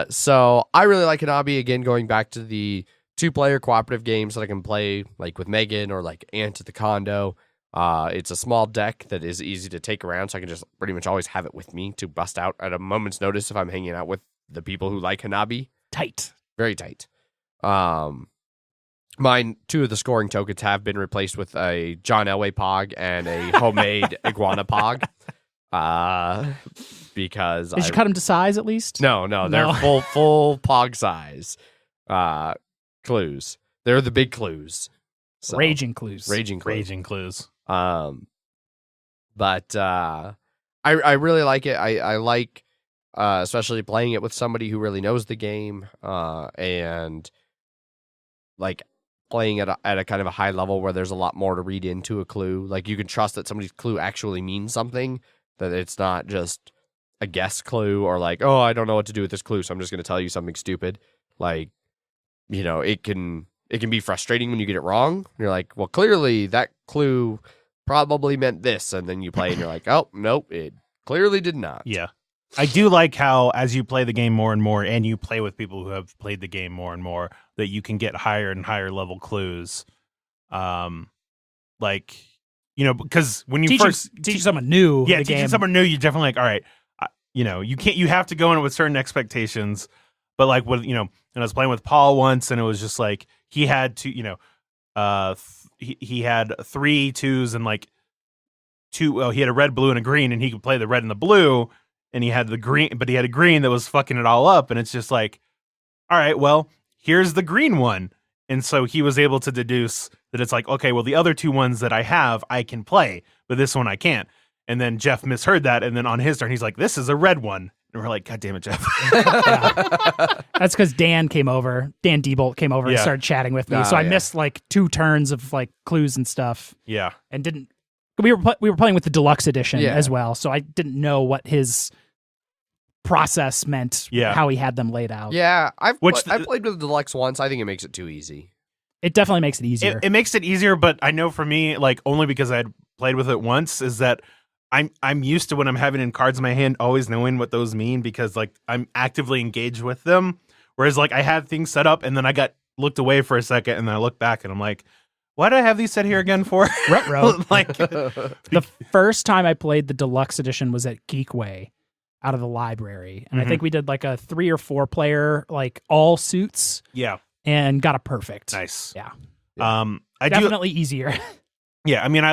So I really like Hanabi, again, going back to the 2-player cooperative games that I can play, like with Megan or like Ant at the condo. It's a small deck that is easy to take around, so I can just pretty much always have it with me to bust out at a moment's notice if I'm hanging out with the people who like Hanabi. Tight. Very tight. Mine, 2 of the scoring tokens have been replaced with a John Elway Pog and a homemade Iguana Pog. Because Did you cut them to size at least? No, they're full Pog size. Clues. They're the big clues. So, Raging clues. Raging clues. But I really like it. I like especially playing it with somebody who really knows the game, and like playing at a kind of a high level where there's a lot more to read into a clue. Like you can trust that somebody's clue actually means something, that it's not just a guess clue or like, oh, I don't know what to do with this clue, so I'm just going to tell you something stupid. Like, you know, it can be frustrating when you get it wrong. You're like, well, clearly that clue probably meant this. And then you play and you're like, oh, nope, it clearly did not. Yeah. I do like how as you play the game more and more and you play with people who have played the game more and more, that you can get higher and higher level clues. Like, you know, because when you teach someone new, teaching someone new, you're definitely like, all right, you know, you have to go in with certain expectations. But like with, you know, and I was playing with Paul once and it was just like, he had to, you know, he had 3 2s and like he had a red, blue, and a green, and he could play the red and the blue, and he had the green, but he had a green that was fucking it all up, and it's just like, all right, well, here's the green one. And so he was able to deduce that it's like, okay, well, the other two ones that I have, I can play, but this one I can't. And then Jeff misheard that, and then on his turn, he's like, this is a red one. And we're like, God damn it, Jeff. That's because Dan Diebolt came over and started chatting with me. So I missed like 2 turns of like clues and stuff. Yeah. And didn't... We were playing with the deluxe edition as well, so I didn't know what his process meant, how he had them laid out. Yeah, I've played with the deluxe once. I think it makes it too easy. It definitely makes it easier. It makes it easier, but I know for me, like only because I had played with it once, is that I'm used to when I'm having in cards in my hand, always knowing what those mean because like I'm actively engaged with them. Whereas like I had things set up and then I looked away for a second and then I looked back and I'm like, why do I have these set here again for? Ruh-roh. Like the first time I played the deluxe edition was at Geekway out of the library. And I think we did like a 3 or 4 player, like all suits. Yeah. And got a perfect. Nice. Yeah. I definitely easier. Yeah. I mean,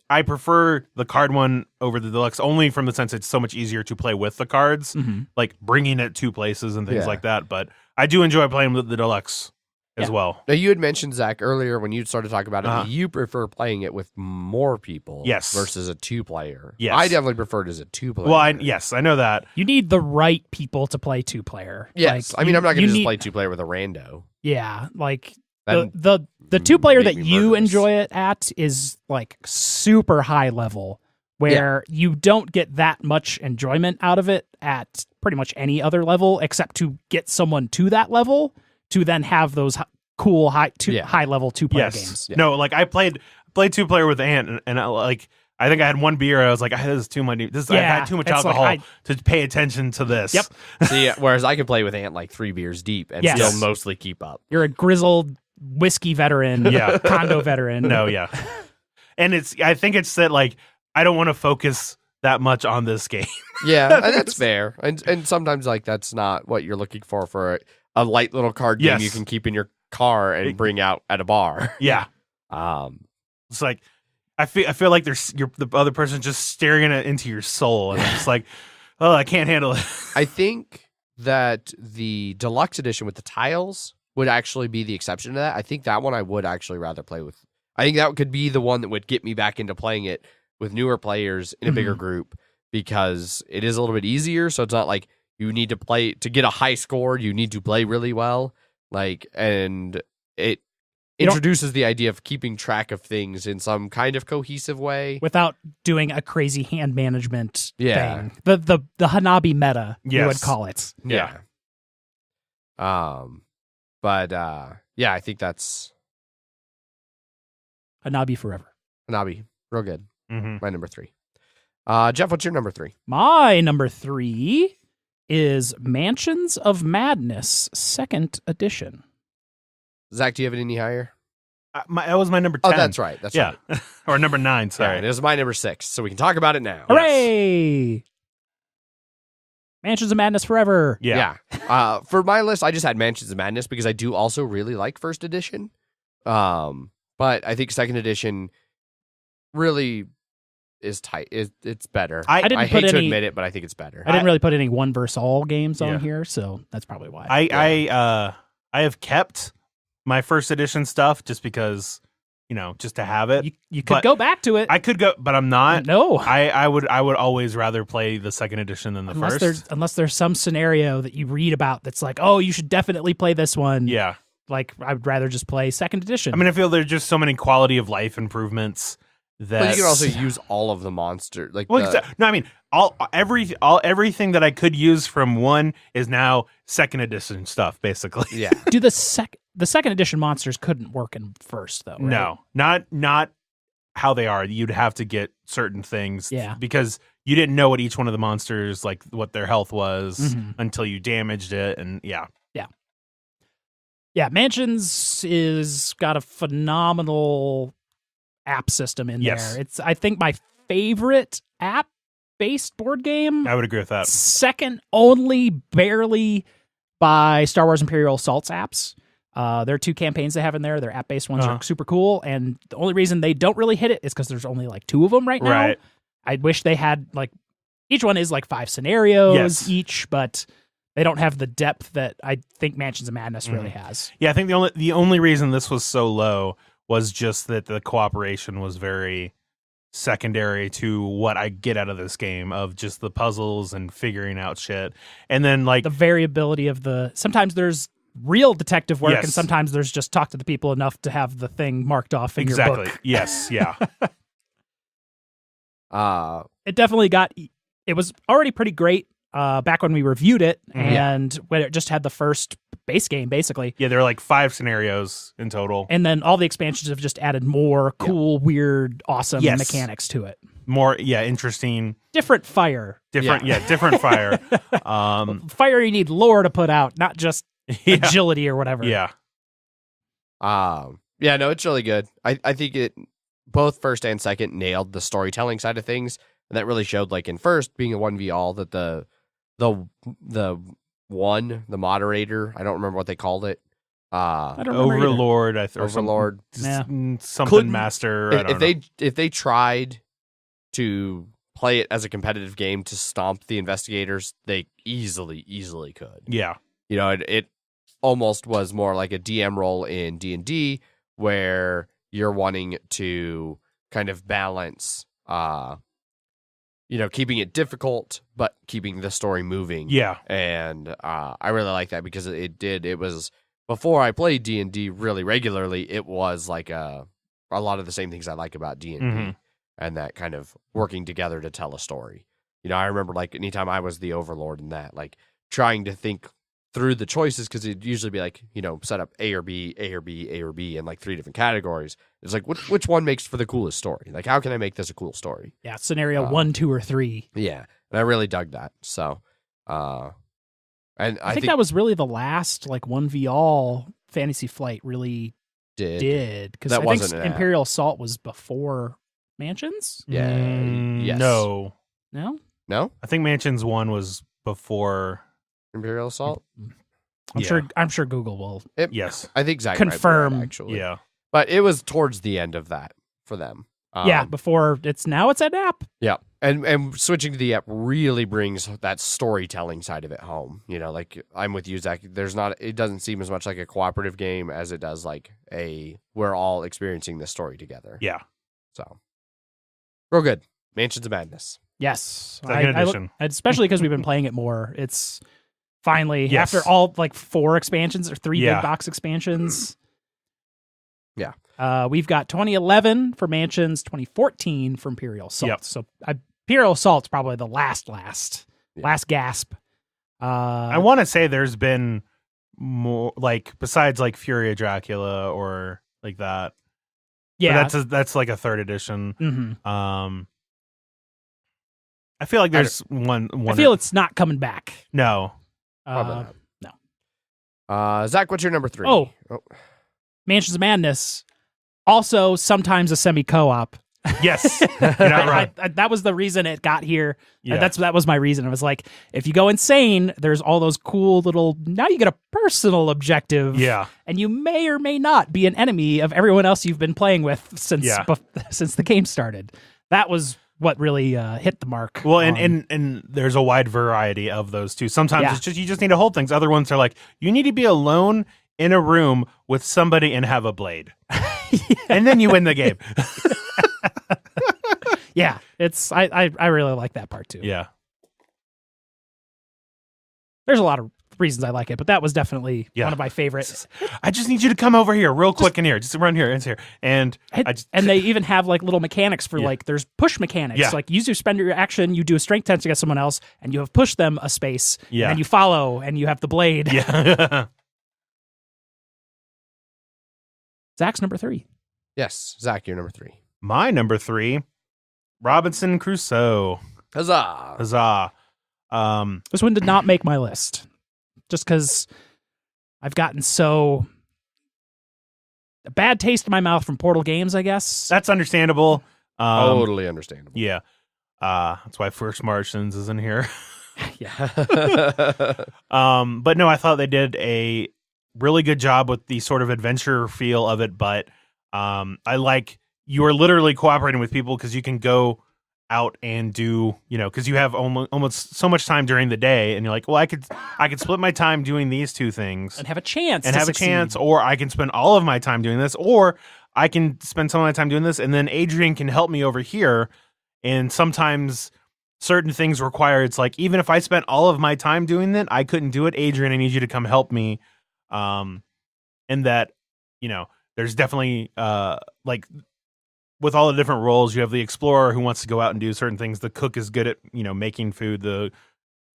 I prefer the card one over the deluxe only from the sense it's so much easier to play with the cards, like bringing it to places and things like that. But I do enjoy playing with the deluxe as well. Now, you had mentioned, Zach, earlier when you started talking about it, that you prefer playing it with more people versus a 2-player. Yes. I definitely prefer it as a 2-player. Well, I know that. You need the right people to play 2-player. Yes. Like, I mean, I'm not going to just play 2-player with a rando. Yeah. Like the 2-player that you enjoy it at is like super high level where you don't get that much enjoyment out of it at pretty much any other level except to get someone to that level to then have those cool high level 2-player games. Yeah. No, like I played 2-player with Ant and I think I had one beer. I was like, this is too much. I've had too much alcohol to pay attention to this. Yep. See, whereas I could play with Ant like 3 beers deep and still mostly keep up. You're a grizzled whiskey veteran, condo veteran. No, yeah. And I think it's that like I don't want to focus that much on this game. Yeah, and that's fair. And sometimes like that's not what you're looking for a light little card game you can keep in your car and bring out at a bar. Yeah. It's like I feel like the other person just staring into your soul, and I'm just like, oh, I can't handle it. I think that the deluxe edition with the tiles would actually be the exception to that. I think that one I would actually rather play with. I think that could be the one that would get me back into playing it with newer players in a bigger group because it is a little bit easier. So it's not like you need to play to get a high score. You need to play really well. And it introduces the idea of keeping track of things in some kind of cohesive way without doing a crazy hand management thing. The Hanabi meta, you would call it. Yeah. But I think that's Hanabi forever. Hanabi, real good. My number 3. Jeff, what's your number 3? My number 3 is Mansions of Madness 2nd edition. Zach, do you have it any higher? That was my number 10. Oh, that's right. That's right. Or number 9, sorry. Yeah, it was my number 6, so we can talk about it now. Hooray! Yes. Mansions of Madness forever. Yeah. For my list, I just had Mansions of Madness because I do also really like 1st edition. But I think 2nd edition really is tight. It's better. I hate to admit it, but I think it's better. I didn't really put any 1 versus all games on here, so that's probably why. I have kept my 1st edition stuff just because, just to have it. You could go back to it. I could go, but I'm not. No. I would always rather play the 2nd edition than the first. Unless there's some scenario that you read about that's like, oh, you should definitely play this one. Yeah. Like, I'd rather just play 2nd edition. I mean, I feel there's just so many quality of life improvements that. But you can also use all of the monsters. No, I mean, everything that I could use from 1 is now 2nd edition stuff, basically. Yeah. Do the 2nd edition monsters couldn't work in 1st though, right? No, not how they are. You'd have to get certain things, because you didn't know what each one of the monsters, like what their health was, until you damaged it, and Mansions is got a phenomenal app system in there. It's I think my favorite app-based board game. I would agree with that. Second only barely by Star Wars Imperial Assault's apps. There are 2 campaigns they have in there. Their app-based ones are super cool, and the only reason they don't really hit it is because there's only like 2 of them right now. Right. I wish they had like each one is like 5 scenarios Yes. each, but they don't have the depth that I think Mansions of Madness really has. Yeah, I think the only reason this was so low was just that the cooperation was very secondary to what I get out of this game, of just the puzzles and figuring out shit. And then like The variability of sometimes there's real detective work, Yes. and sometimes there's just talk to the people enough to have the thing marked off in your exactly. book. Yes, yeah. It definitely it was already pretty great back when we reviewed it, and when it just had the first base game, basically. Yeah, there are like 5 scenarios in total. And then all the expansions have just added more cool, weird, awesome Yes. mechanics to it. More, interesting. Different fire. Different fire. Fire you need lore to put out, not just Yeah. agility or whatever. Yeah. Yeah, no, it's really good. I think it both first and second nailed the storytelling side of things, and that really showed. Like in first, being a 1v all, that the moderator, I don't remember what they called it. I don't remember either. Overlord, Overlord. something Couldn't- master. I don't know. If they tried to play it as a competitive game to stomp the investigators, they easily could. Yeah. You know, it almost was more like a DM role in D&D, where you're wanting to kind of balance, keeping it difficult, but keeping the story moving. Yeah. And I really like that, because it was, before I played D&D really regularly, it was like a lot of the same things I like about D&D, Mhm. and that kind of working together to tell a story. You know, I remember like anytime I was the overlord in that, like trying to think through the choices, because it'd usually be like, set up A or B, A or B, A or B, in like 3 different categories. It's like, which one makes for the coolest story? Like, how can I make this a cool story? Yeah, scenario 1, 2, or 3. Yeah, and I really dug that. So, and I think that was really the last like 1v all Fantasy Flight really did, because That I think wasn't an app. Imperial Assault was before Mansions. Yeah, yes. No. No, No I think Mansions 1 was before. Imperial Assault. I'm sure Google will. Yes. I think Zach Confirm. might be right, actually. Yeah. But it was towards the end of that for them. Before it's an app. Yeah. And switching to the app really brings that storytelling side of it home. Like I'm with you, Zach. It doesn't seem as much like a cooperative game as it does like we're all experiencing this story together. Yeah. So real good. Mansions of Madness. Yes, Second edition. Especially because we've been playing it more. It's finally Yes. after all like 4 expansions or 3 Yeah. big box expansions. Yeah. We've got 2011 for Mansions, 2014 for Imperial Assault. Yep. So Imperial Assault's probably the last gasp. I want to say there's been more, like, besides like Fury of Dracula or like that. Yeah, But that's like a 3rd edition. mhm. I feel like there's one. I feel it's not coming back. No. Probably No. not. Zach, what's your number 3? Oh. Mansions of Madness, also sometimes a semi-co-op. Yes. You're not wrong. That was the reason it got here. Yeah. That was my reason. I was like, if you go insane, there's all those cool little. Now you get a personal objective. Yeah. And you may or may not be an enemy of everyone else you've been playing with since the game started. That was what really hit the mark. Well, and there's a wide variety of those too. Sometimes it's just you just need to hold things. Other ones are like you need to be alone in a room with somebody and have a blade, and then you win the game. Yeah, I really like that part too. Yeah. There's a lot of reasons I like it, but that was definitely one of my favorites. I just need you to come over here real quick in here. Just run here. It's here. And they even have like little mechanics for like there's push mechanics. Yeah. Like you spend your action, you do a strength test against someone else, and you have pushed them a space. Yeah. And you follow and you have the blade. Yeah. Zach's number 3. Yes, Zach, you're number 3. My number 3, Robinson Crusoe. Huzzah! Huzzah. This one did not make my list. Just because I've gotten a bad taste in my mouth from Portal Games, I guess. That's understandable. Totally understandable. Yeah. That's why First Martians is in here. Yeah. But no, I thought they did a really good job with the sort of adventure feel of it, but I like you are literally cooperating with people because you can go out and do, because you have almost so much time during the day, and you're like, well, I could split my time doing these two things and have a chance or I can spend all of my time doing this, or I can spend some of my time doing this, and then Adrian can help me over here. And sometimes certain things require, it's like, even if I spent all of my time doing that, I couldn't do it. Adrian, I need you to come help me. And that, there's definitely like with all the different roles, you have the explorer who wants to go out and do certain things. The cook is good at, making food. The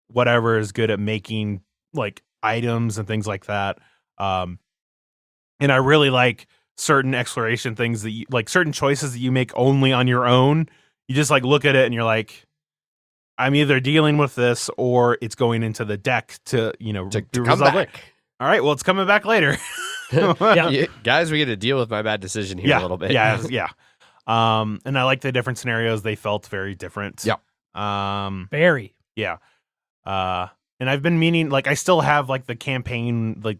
whatever is good at making like items and things like that. And I really like certain exploration things that you like, certain choices that you make only on your own. You just like look at it and you're like, I'm either dealing with this or it's going into the deck to come back. All right, well, it's coming back later. Yeah, guys, we get to deal with my bad decision here a little bit. Yeah. And I like the different scenarios. They felt very different. Yep. Very. Yeah. And I've been meaning, like, I still have like the campaign, like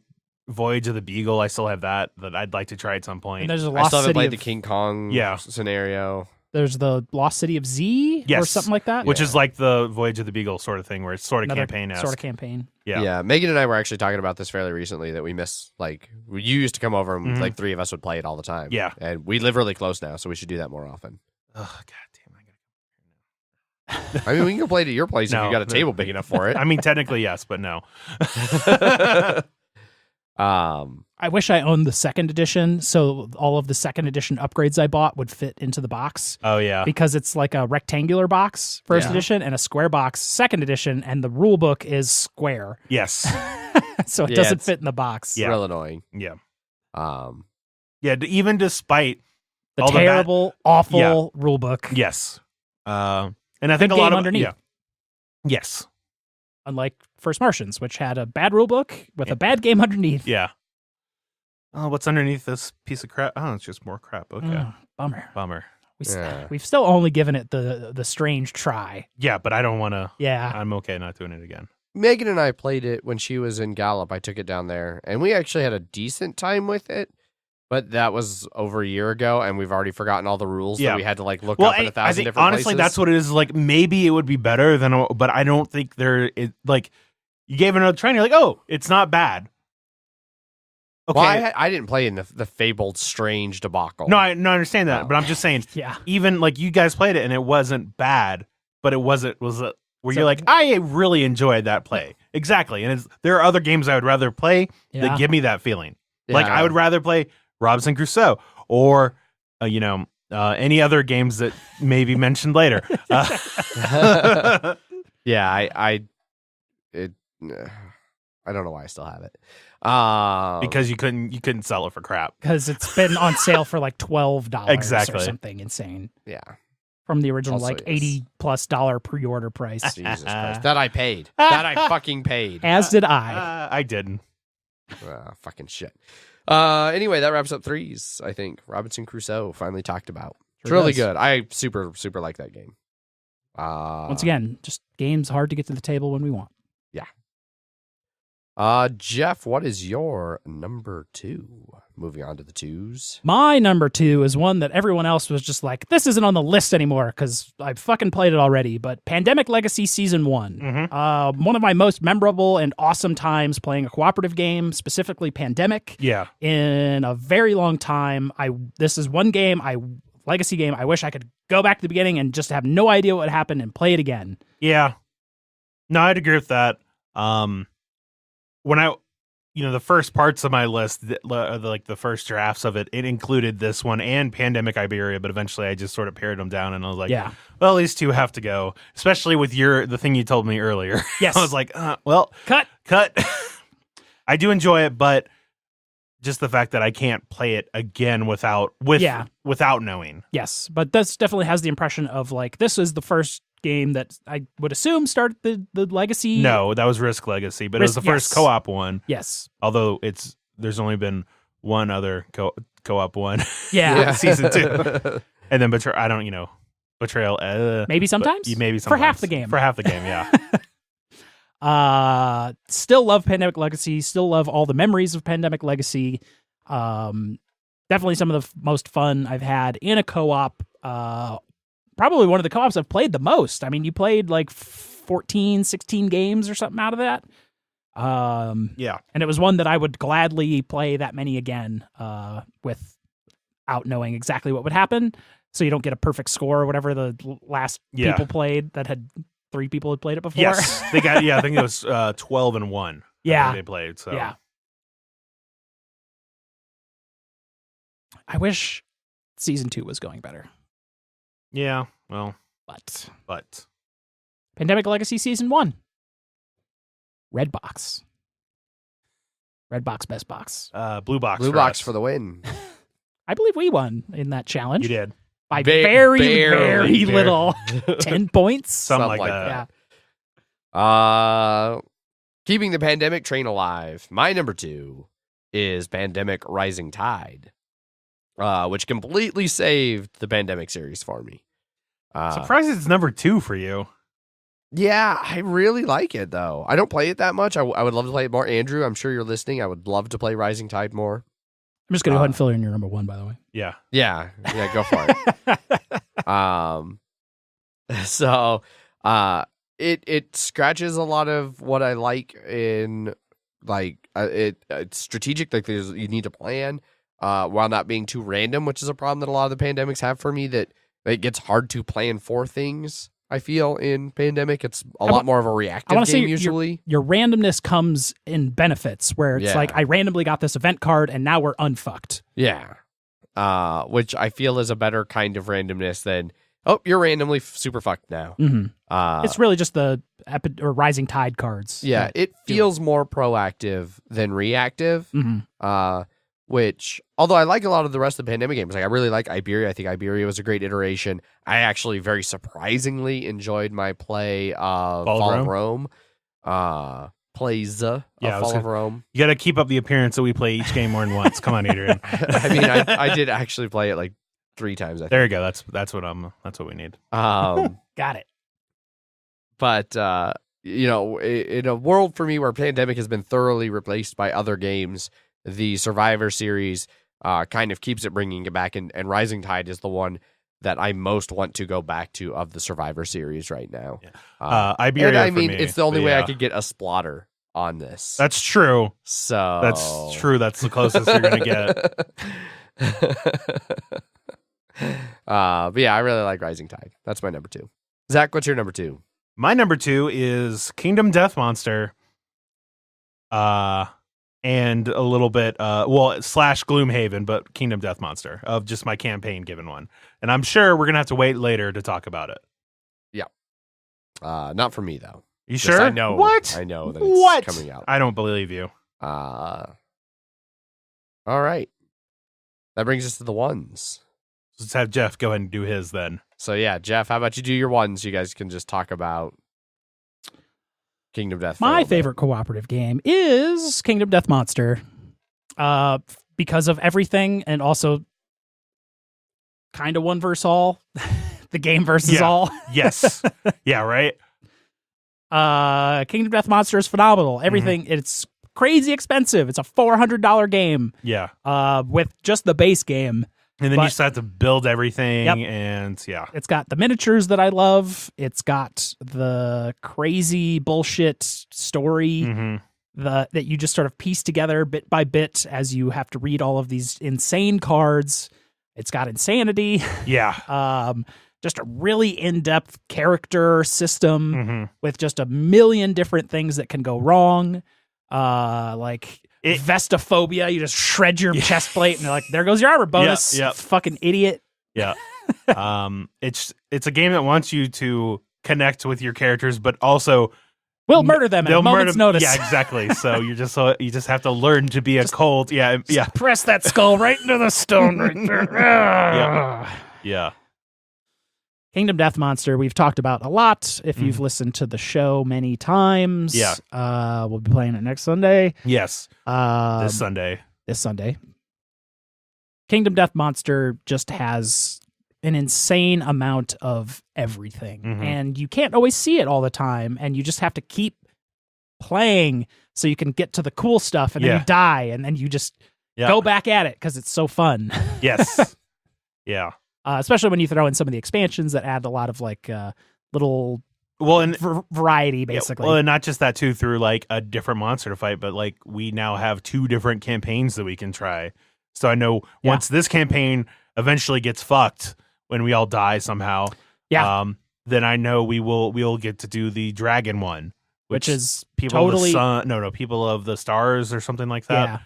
Voyage of the Beagle. I still have that I'd like to try at some point. And there's a I Lost still haven't City played of, the King Kong scenario. There's the Lost City of Z or something like that. Which is like the Voyage of the Beagle sort of thing, where it's sort of campaign-esque. Sort of campaign. Yeah. Megan and I were actually talking about this fairly recently, that we miss, like, you used to come over and like three of us would play it all the time. Yeah. And we live really close now, so we should do that more often. Oh, God damn, I mean, we can go play it at your place if you got a table big enough for it. I mean, technically, yes, but no. I wish I owned the second edition, so all of the second edition upgrades I bought would fit into the box. Oh, yeah. Because it's like a rectangular box, first edition, and a square box, second edition, and the rule book is square. Yes. So it doesn't fit in the box. Yeah. Real annoying. Yeah. Yeah, even despite the all terrible, awful rule book. Yes. And I think a lot of underneath. Yeah. Yes. Unlike First Martians, which had a bad rule book with a bad game underneath. Yeah. Oh, what's underneath this piece of crap? Oh, it's just more crap. Okay. Bummer. Yeah. We've still only given it the strange try. Yeah, but I don't want to. Yeah. I'm okay not doing it again. Megan and I played it when she was in Gallup. I took it down there, and we actually had a decent time with it. But that was over a year ago, and we've already forgotten all the rules that we had to like look up in 1,000 different honestly, places. that's what it is. Like, maybe it would be better than, but I don't think like, you gave it another try and you're like, oh, it's not bad. Okay. Well, I didn't play in the fabled strange debacle. No, I understand that, but I'm just saying, even like you guys played it and it wasn't bad, but it was you're like, I really enjoyed that play. Exactly. And there are other games I would rather play that give me that feeling. Yeah. Like, I would rather play Robinson Crusoe or, any other games that may be mentioned later. Yeah, I don't know why I still have it. Because you couldn't sell it for crap. Because it's been on sale for like $12 exactly. or something insane. Yeah. From the original also, like $80+ pre-order price. Jesus Christ. That I paid. That I fucking paid. As did I. I didn't. Fucking shit. Anyway, that wraps up threes, I think. Robinson Crusoe finally talked about. It's really good. I super, super like that game. Once again, just games hard to get to the table when we want. Yeah. Jeff, what is your number 2? Moving on to the 2s. My number 2 is one that everyone else was just like, this isn't on the list anymore because I fucking played it already. But Pandemic Legacy Season 1. Mm-hmm. One of my most memorable and awesome times playing a cooperative game, specifically Pandemic. Yeah. In a very long time. This is one game, Legacy game, I wish I could go back to the beginning and just have no idea what happened and play it again. Yeah. No, I'd agree with that. When the first parts of my list, like the first drafts of it included this one and Pandemic Iberia, but eventually I just sort of pared them down and I was like, well, these two have to go, especially with the thing you told me earlier. Yes. I was like, cut. I do enjoy it, but just the fact that I can't play it again without knowing. Yes, but this definitely has the impression of like, this is the first game that I would assume started the Legacy. No, that was Risk Legacy, but it was the first co-op one. Yes. Although there's only been one other co-op one. Yeah. Season 2. And then Betrayal. Maybe sometimes? Maybe sometimes. For half the game. For half the game, yeah. Still love Pandemic Legacy. Still love all the memories of Pandemic Legacy. Definitely some of the most fun I've had in a co-op. Probably one of the co-ops I've played the most. I mean, you played like 14, 16 games or something out of that. Yeah. And it was one that I would gladly play that many again, without knowing exactly what would happen. So you don't get a perfect score or whatever the last people played that had 3 people had played it before. Yes. They got, I think it was 12-1. Yeah. They played. So Yeah. I wish season 2 was going better. Yeah. Well, but Pandemic Legacy season 1. Redbox, best box. Blue box. Blue for box us. for the win. I believe we won in that challenge. You did. By very barely. little. 10 points. Something like that. Yeah. Keeping the pandemic train alive. My number 2 is Pandemic Rising Tide, which completely saved the Pandemic series for me. Surprised it's number 2 for you. Yeah, I really like it, though. I don't play it that much. I would love to play it more. Andrew, I'm sure you're listening. I would love to play Rising Tide more. I'm just going to go ahead and fill in your number 1, by the way. Yeah. Yeah, go for it. So, it scratches a lot of what I like in, like, it's strategic. Like, you need to plan while not being too random, which is a problem that a lot of the pandemics have for me, that it gets hard to plan for things. I feel in Pandemic, it's a lot more of a reactive game usually. Your randomness comes in benefits, where it's like, I randomly got this event card and now we're unfucked. Yeah. Which I feel is a better kind of randomness than, oh, you're randomly super fucked now. Mm-hmm. It's really just the Rising Tide cards. Yeah, it feels more proactive than reactive. Mm-hmm. Which, although I like a lot of the rest of the Pandemic games, like I really like Iberia. I think Iberia was a great iteration. I actually very surprisingly enjoyed my play of Fall of Rome. Plays of Fall of Rome. You got to keep up the appearance that we play each game more than once. Come on, Adrian. I mean, I did actually play it like 3 times. I think. There you go. That's what we need. Got it. But in a world for me where Pandemic has been thoroughly replaced by other games, the Survivor series kind of keeps it bringing it back, and Rising Tide is the one that I most want to go back to of the Survivor series right now. Yeah. Iberia, and I mean, for me, it's the only way I could get a splotter on this. That's true. So that's true. That's the closest you're gonna get. But yeah, I really like Rising Tide. That's my number 2. Zach, what's your number 2? My number 2 is Kingdom Death Monster. And a little bit, / Gloomhaven, but Kingdom Death Monster, of just my campaign given one. And I'm sure we're going to have to wait later to talk about it. Yeah. Not for me, though. You sure? I know. What? I know that it's coming out. I don't believe you. All right. That brings us to the ones. Let's have Jeff go ahead and do his then. So yeah, Jeff, how about you do your ones? You guys can just talk about Kingdom Death. My favorite cooperative game is Kingdom Death Monster, because of everything, and also kind of one versus all, the game versus all. Yes. Yeah. Right. Kingdom Death Monster is phenomenal. Everything. It's crazy expensive. It's a $400 game. Yeah. With just the base game. And then you just have to build everything, and it's got the miniatures that I love. It's got the crazy bullshit story that you just sort of piece together bit by bit as you have to read all of these insane cards. It's got insanity. Yeah. Just a really in-depth character system with just a million different things that can go wrong. Vestophobia, you just shred your chest plate and they're like, there goes your armor bonus. Yeah. Fucking idiot. Yeah. It's a game that wants you to connect with your characters, but also we'll murder them at a moment's notice. Yeah, exactly. So you just have to learn to be a cold. Yeah. Press that skull right into the stone right there. Yeah. Kingdom Death Monster, we've talked about a lot. If you've listened to the show many times, we'll be playing it next Sunday. Yes, this Sunday. Kingdom Death Monster just has an insane amount of everything, and you can't always see it all the time, and you just have to keep playing so you can get to the cool stuff, and then you die, and then you just go back at it because it's so fun. Yes. Yeah. Especially when you throw in some of the expansions that add a lot of like little variety, basically. Well, and not just that too, through like a different monster to fight, but like we now have 2 different campaigns that we can try. So I know once this campaign eventually gets fucked when we all die somehow, then I know we'll get to do the dragon one, which is people of the sun, people of the stars or something like that.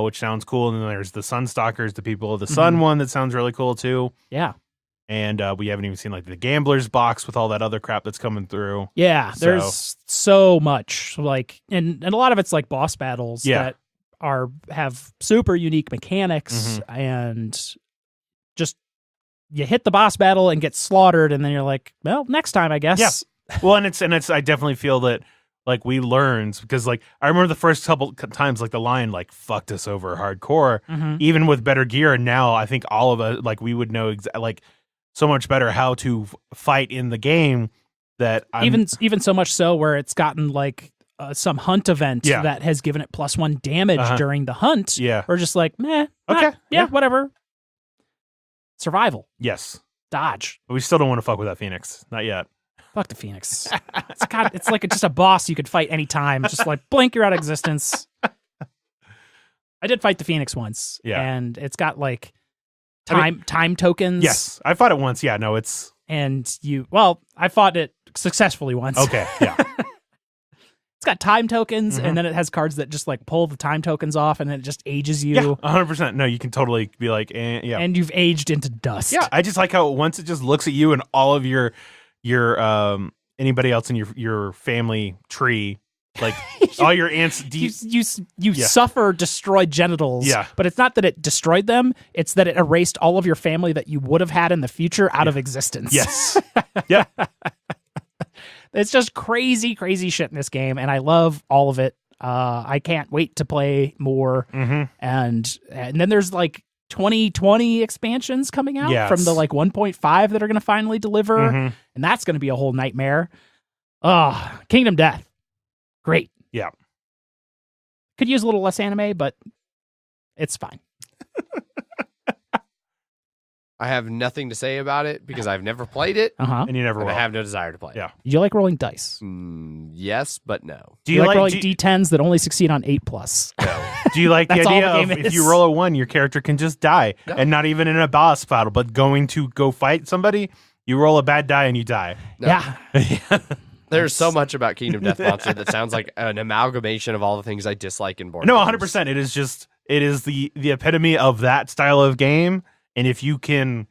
Which sounds cool. And then there's the Sunstalkers, the people of the sun one that sounds really cool too. Yeah. And we haven't even seen like the Gambler's box with all that other crap that's coming through. Yeah, there's so much like, and a lot of it's like boss battles that have super unique mechanics, and just you hit the boss battle and get slaughtered, and then you're like, well, next time, I guess. Yeah. Well, and it's I definitely feel that. Like we learned, because like I remember the first couple times like the lion like fucked us over hardcore, even with better gear. And now I think all of us like we would know like so much better how to fight in the game that even so much so where it's gotten like some hunt event that has given it +1 damage during the hunt. Yeah, or just like whatever. Survival. Yes. Dodge. But we still don't want to fuck with that Phoenix. Not yet. Fuck the Phoenix. It's like just a boss you could fight anytime. Just like blink, you're out of existence. I did fight the Phoenix once. Yeah. And it's got like time tokens. Yes. I fought it once. Yeah, no, it's. And I fought it successfully once. Okay. Yeah. It's got time tokens, and then it has cards that just like pull the time tokens off, and then it just ages you. Yeah, 100%. No, you can totally be like, And you've aged into dust. Yeah. I just like how once it just looks at you and all of your anybody else in your family tree, like all your aunts, you suffer destroyed genitals. Yeah, but it's not that it destroyed them; it's that it erased all of your family that you would have had in the future out of existence. Yes, yeah. It's just crazy shit in this game, and I love all of it. I can't wait to play more. And then there's like 2020 expansions coming out from the like 1.5 that are going to finally deliver, and that's going to be a whole nightmare. Kingdom Death, great. Yeah, could use a little less anime, but it's fine. I have nothing to say about it because I've never played it, and you never will. I have no desire to play. Yeah. Do you like rolling dice? Yes, but no. Do you like rolling D10s that only succeed on 8+? No. Do you like the idea of if you roll a 1, your character can just die, and not even in a boss battle, but going to go fight somebody, you roll a bad die and you die? No. Yeah. There's so much about Kingdom Death Monster that sounds like an amalgamation of all the things I dislike in board games. No, 100%. It is the epitome of that style of game. And if you can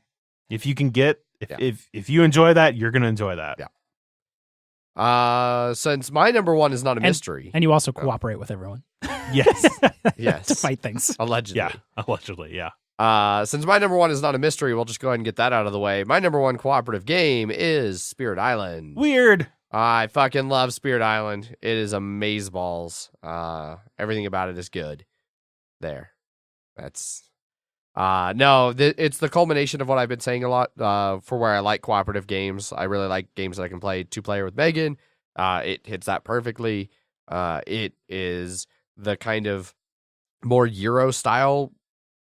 get, if you enjoy that, you're going to enjoy that. Yeah. Since my number 1 is not a mystery. And you also cooperate with everyone. Yes. Yes. To fight things. Allegedly. Yeah. Allegedly. Yeah. Since my number 1 is not a mystery, we'll just go ahead and get that out of the way. My number 1 cooperative game is Spirit Island. Weird. I fucking love Spirit Island. It is amazeballs. Everything about it is good. There. That's... it's the culmination of what I've been saying a lot for where I like cooperative games. I really like games that I can play 2-player with Megan. It hits that perfectly. It is the kind of more Euro style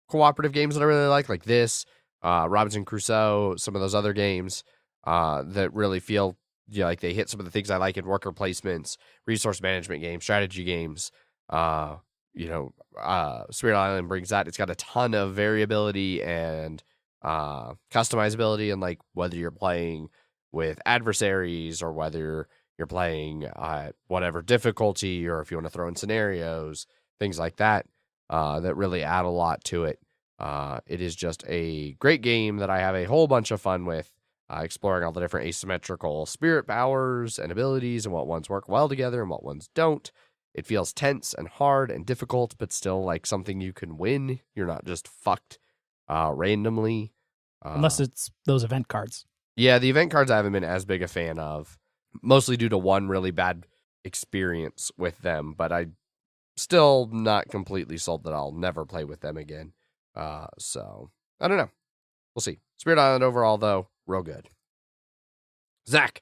cooperative games that I really like this, Robinson Crusoe, some of those other games that really feel like they hit some of the things I like in worker placements, resource management games, strategy games. Spirit Island brings that. It's got a ton of variability and customizability, and like whether you're playing with adversaries or whether you're playing at whatever difficulty, or if you want to throw in scenarios, things like that, that really add a lot to it. It is just a great game that I have a whole bunch of fun with, exploring all the different asymmetrical spirit powers and abilities and what ones work well together and what ones don't. It feels tense and hard and difficult, but still like something you can win. You're not just fucked randomly. Unless it's those event cards. Yeah, the event cards I haven't been as big a fan of, mostly due to one really bad experience with them, but I still not completely sold that I'll never play with them again. So, I don't know. We'll see. Spirit Island overall, though, real good. Zach.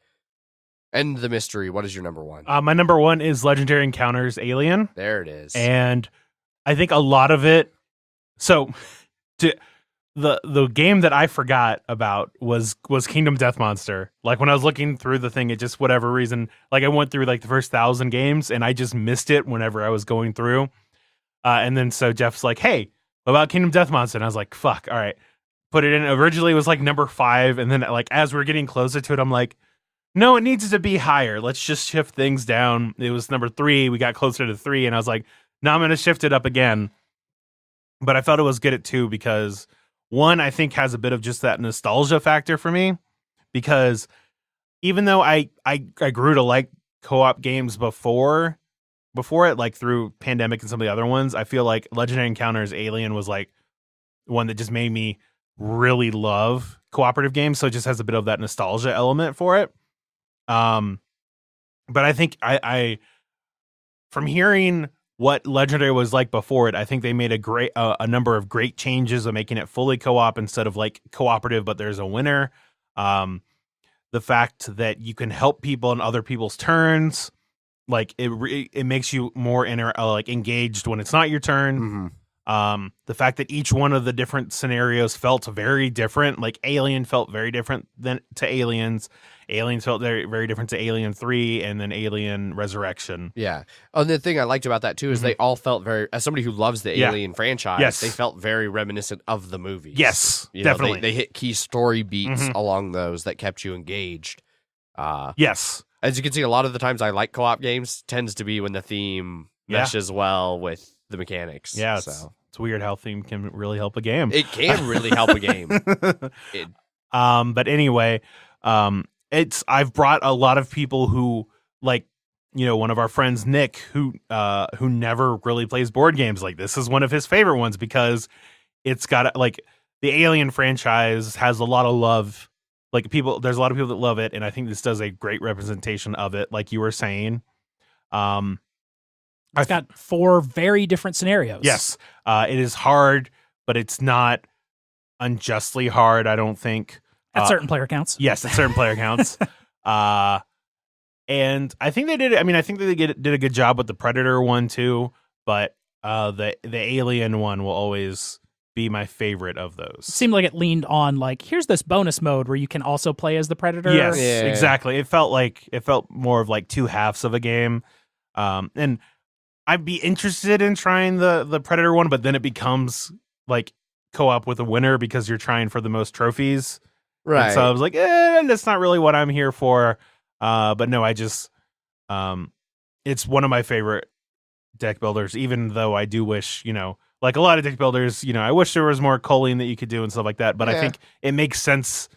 And the mystery. What is your number one? My number one is Legendary Encounters Alien. There it is. And I think a lot of it. So, the game that I forgot about was Kingdom Death Monster. Like when I was looking through the thing, it just whatever reason, like I went through like the first 1,000 games and I just missed it whenever I was going through. And then so Jeff's like, "Hey, what about Kingdom Death Monster?" And I was like, "Fuck, all right." Put it in. Originally it was like number 5, and then like as we're getting closer to it, I'm like, "No, it needs to be higher. Let's just shift things down." It was number 3. We got closer to 3, and I was like, "No, I'm going to shift it up again." But I felt it was good at 2 because 1, I think, has a bit of just that nostalgia factor for me. Because even though I grew to like co-op games before it, like through Pandemic and some of the other ones, I feel like Legendary Encounters Alien was like one that just made me really love cooperative games. So it just has a bit of that nostalgia element for it. But I think I from hearing what Legendary was like before it, I think they made a number of great changes of making it fully co-op instead of like cooperative, but there's a winner. The fact that you can help people in other people's turns, like it makes you more engaged when it's not your turn. Mm-hmm. The fact that each one of the different scenarios felt very different, like Alien felt very different to Aliens. Aliens felt very, very different to Alien 3 and then Alien Resurrection. Yeah. And the thing I liked about that too is they all felt very, as somebody who loves the Alien franchise, Yes. they felt very reminiscent of the movies. Yes, You know, definitely. they hit key story beats along those that kept you engaged. Yes. As you can see, a lot of the times I like co-op games tends to be when the theme meshes well with the mechanics. Yeah, So it's weird how theme can really help a game. it can really help a game. But anyway, I've brought a lot of people who like, you know, one of our friends, Nick, who never really plays board games. Like this is one of his favorite ones because it's got like the Alien franchise has a lot of love. Like there's a lot of people that love it. And I think this does a great representation of it. Like you were saying, It's got 4 very different scenarios. yes, it is hard, but it's not unjustly hard. I don't think. At certain player counts. Yes, at certain player counts. And I think they did. I mean, I think they did a good job with the Predator one too. But the Alien one will always be my favorite of those. It seemed like it leaned on like, here's this bonus mode where you can also play as the Predator. Yes, Yeah. exactly. It felt more of like 2 halves of a game. And I'd be interested in trying the Predator one, but then it becomes like co-op with a winner because you're trying for the most trophies. Right. And so I was like, that's not really what I'm here for. But no, I just, it's one of my favorite deck builders, even though I do wish, you know, like a lot of deck builders, you know, I wish there was more culling that you could do and stuff like that. But I think it makes sense.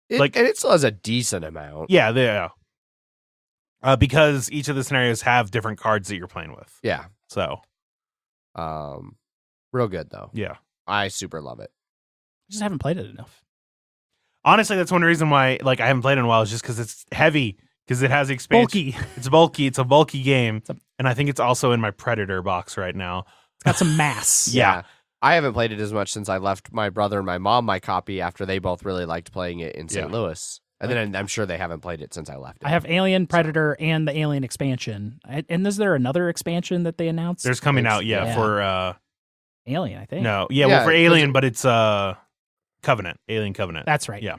And it still has a decent amount. Yeah. Because each of the scenarios have different cards that you're playing with. Yeah. So, Real good though. yeah. I super love it. I just haven't played it enough. Honestly, that's one reason why like I haven't played in a while is just because it's heavy, because it has expansion. Bulky. It's bulky. It's a bulky game. And I think it's also in my Predator box right now. It's got some mass. Yeah. I haven't played it as much since I left my brother and my mom my copy after they both really liked playing it in St. Louis. And then I'm sure they haven't played it since I left it. I have Alien, Predator, and the Alien expansion. And is there another expansion that they announced? There's coming out, Yeah. for Alien, I think. no, Yeah, for Alien, but it's Covenant, Alien Covenant. That's right. Yeah.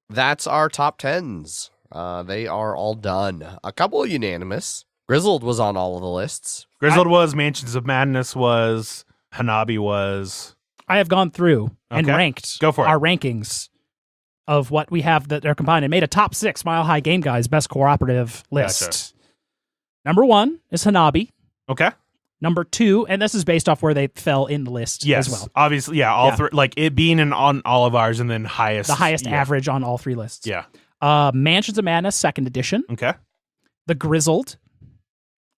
That's our top 10s. They are all done. A couple unanimous. Grizzled was on all of the lists. Grizzled was, Mansions of Madness was, Hanabi was. I have gone through and Okay. ranked Go for it. our rankings of what we have that are combined and made a top 6 Mile High Game Guys best cooperative list. Gotcha. Number 1 is Hanabi. Okay. Number 2, and this is based off where they fell in the list Yes. as well. Obviously, yeah. All Yeah. three, like it being on all of ours, and then highest, The highest yeah. average on all 3 lists. Yeah. Mansions of Madness, 2nd edition. Okay. The Grizzled.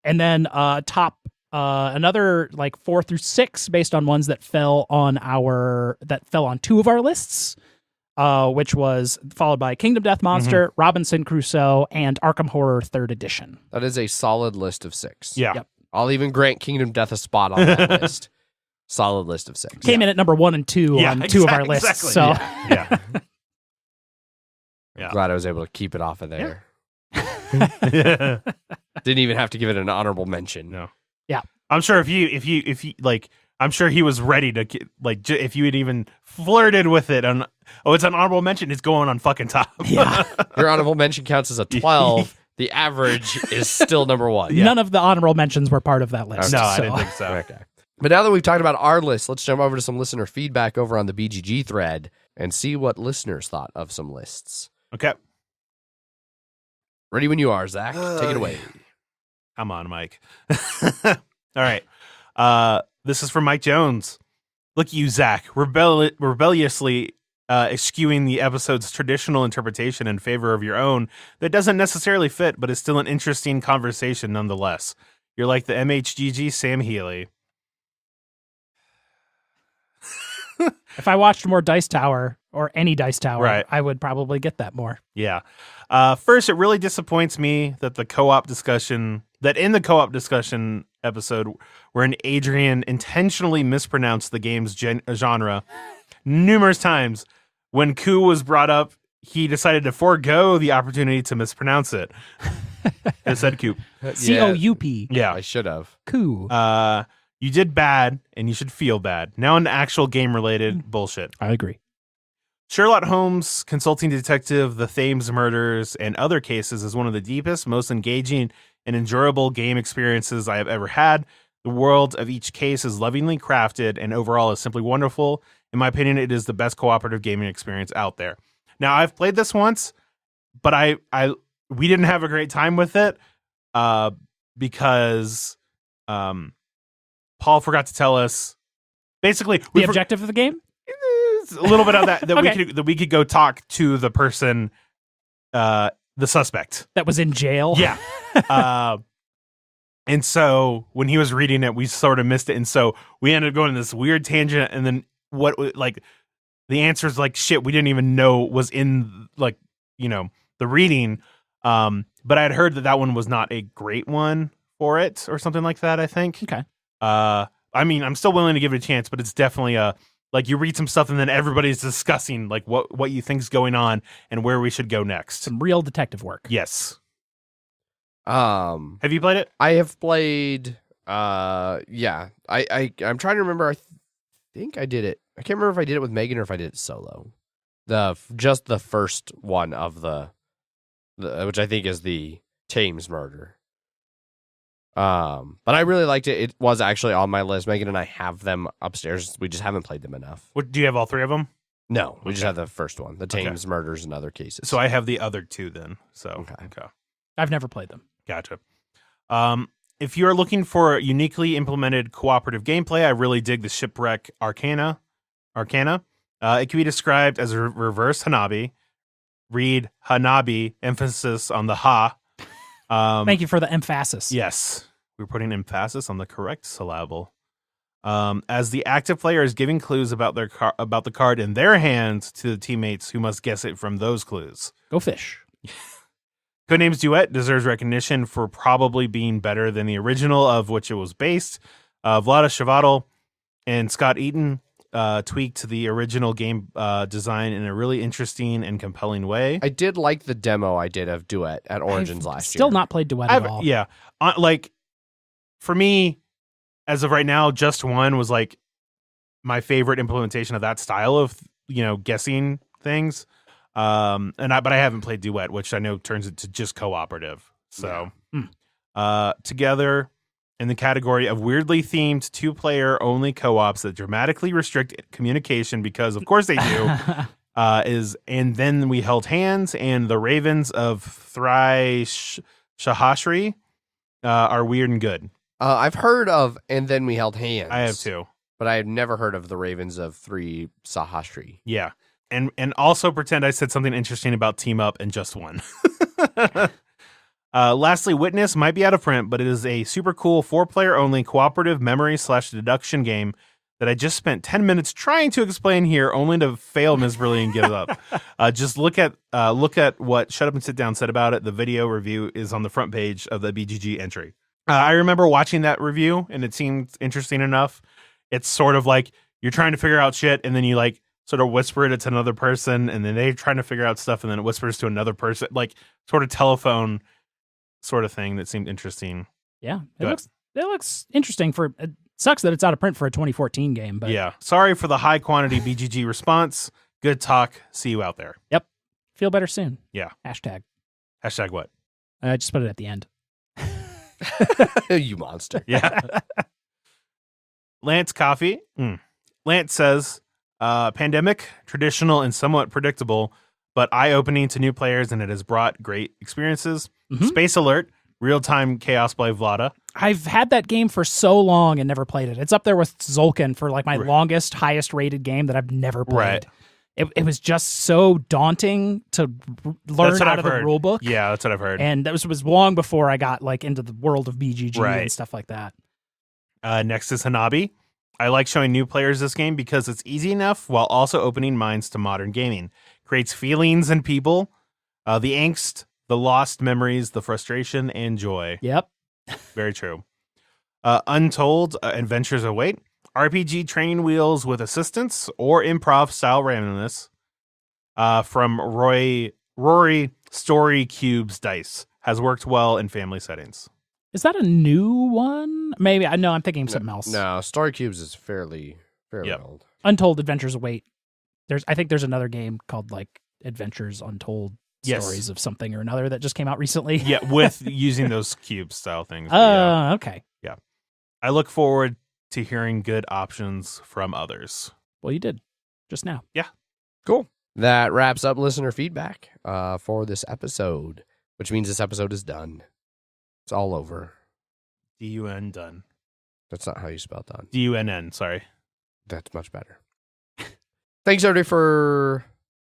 And then another like 4 through 6 based on ones that fell on 2 of our lists. Which was followed by Kingdom Death Monster, Robinson Crusoe, and Arkham Horror 3rd edition. That is a solid list of 6. Yeah. Yep. I'll even grant Kingdom Death a spot on that list. Solid list of 6. Came in at number 1 and 2 Yeah, on 2 of our lists. exactly. So Yeah. Yeah. Glad I was able to keep it off of there. Yeah. Didn't even have to give it an honorable mention. No. Yeah. I'm sure if you like, I'm sure he was ready to like, if you had even flirted with it on, it's an honorable mention, it's going on fucking top. Yeah. Your honorable mention counts as a 12. The average is still number 1. Yeah. None of the honorable mentions were part of that list. No, I so. didn't think so. Okay. But now that we've talked about our list, let's jump over to some listener feedback over on the BGG thread and see what listeners thought of some lists. Okay. Ready when you are, Zach. Take it away. Come on, Mike. All right. This is from Mike Jones. Look at you, Zach, rebelliously eschewing the episode's traditional interpretation in favor of your own that doesn't necessarily fit, but is still an interesting conversation nonetheless. You're like the MHGG Sam Healy. If I watched more Dice Tower or any Dice Tower, Right. I would probably get that more. Yeah. First, it really disappoints me that in the co-op discussion episode wherein Adrian intentionally mispronounced the game's genre numerous times. When Coup was brought up, he decided to forego the opportunity to mispronounce it. It said Coup. COUP. Yeah. I should have. Coup. You did bad, and you should feel bad. Now into actual game-related bullshit. I agree. Sherlock Holmes, Consulting Detective, The Thames Murders, and other cases is one of the deepest, most engaging, and enjoyable game experiences I have ever had. The world of each case is lovingly crafted, and overall is simply wonderful. In my opinion, it is the best cooperative gaming experience out there. Now, I've played this once, but we didn't have a great time with it because Paul forgot to tell us basically The objective of the game? a little bit of that Okay. we could go talk to the person, the suspect That was in jail? Yeah. And so when he was reading it, we sort of missed it, and so we ended up going this weird tangent, and then the answers like shit we didn't even know was in the reading. But I had heard that one was not a great one for it or something like that, I think. Okay. I mean, I'm still willing to give it a chance, but it's definitely you read some stuff and then everybody's discussing like what you think's going on and where we should go next. Some real detective work. Yes. Have you played it? I have played. Yeah. I'm trying to remember. I think I did it. I can't remember if I did it with Megan or if I did it solo. Just the first one of the which I think is the Thames murder. But I really liked it. It was actually on my list. Megan and I have them upstairs. We just haven't played them enough. Do you have all three of them? No, we just Okay. have the first one, the Thames murders and other cases. So I have the other two then. So okay. I've never played them. Gotcha. If you are looking for uniquely implemented cooperative gameplay, I really dig the Shipwreck Arcana. It can be described as a reverse Hanabi. Read Hanabi, emphasis on the ha. Thank you for the emphasis. Yes, we're putting emphasis on the correct syllable. As the active player is giving clues about the card in their hands to the teammates who must guess it from those clues. Go fish. Codenames Duet deserves recognition for probably being better than the original of which it was based. Vlada Chvátil and Scott Eaton tweaked the original game design in a really interesting and compelling way. I did like the demo I did of Duet at Origins last year. Still not played Duet at all. Yeah. For me, as of right now, Just One was like my favorite implementation of that style of, guessing things. But I haven't played Duet, which I know turns it to just cooperative. So, together in the category of weirdly themed 2-player only co-ops that dramatically restrict communication because of course they do, is And Then We Held Hands and The Ravens of Shahashri are weird and good. I've heard of And Then We Held Hands. I have too. But I have never heard of the Ravens of 3 Sahashri. Yeah. And also pretend I said something interesting about Team Up and Just One. Lastly, Witness might be out of print, but it is a super cool 4-player only cooperative memory/deduction game that I just spent 10 minutes trying to explain here, only to fail miserably and give up. Just look at what Shut Up and Sit Down said about it. The video review is on the front page of the BGG entry. I remember watching that review, and it seemed interesting enough. It's sort of like you're trying to figure out shit, and then you sort of whisper it to another person, and then they're trying to figure out stuff, and then it whispers to another person, like sort of telephone sort of thing that seemed interesting. Yeah, it looks interesting. It sucks that it's out of print for a 2014 game, but yeah. Sorry for the high quantity BGG response. Good talk. See you out there. Yep. Feel better soon. Yeah. Hashtag. Hashtag what? I just put it at the end. You monster. Yeah. Lance Coffee. Lance says, pandemic, traditional and somewhat predictable, but eye-opening to new players, and it has brought great experiences. Mm-hmm. Space Alert, real-time Chaos by Vlada. I've had that game for so long and never played it. It's up there with Zolkin for like my longest, highest rated game that I've never played. Right. It was just so daunting to learn out of the rule book. Yeah, that's what I've heard. And that was long before I got like into the world of BGG and stuff like that. Next is Hanabi. I like showing new players this game because it's easy enough while also opening minds to modern gaming. Creates feelings in people, the angst, the lost memories, the frustration, and joy. Yep. Very true. Untold Adventures Await. RPG training wheels with assistance or improv style randomness from Rory Story Cubes Dice. Has worked well in family settings. Is that a new one? Maybe. No, I'm thinking of something else. No, Story Cubes is fairly old. Untold Adventures Await. I think there's another game called like Adventures Untold Stories of something or another that just came out recently. Yeah, with using those cube style things. Okay. Yeah. I look forward to hearing good options from others. Well, you did just now. Yeah. Cool. That wraps up listener feedback for this episode, which means this episode is done. It's all over. D-U-N, done. That's not how you spell done. D-U-N-N, sorry. That's much better. Thanks, everybody, for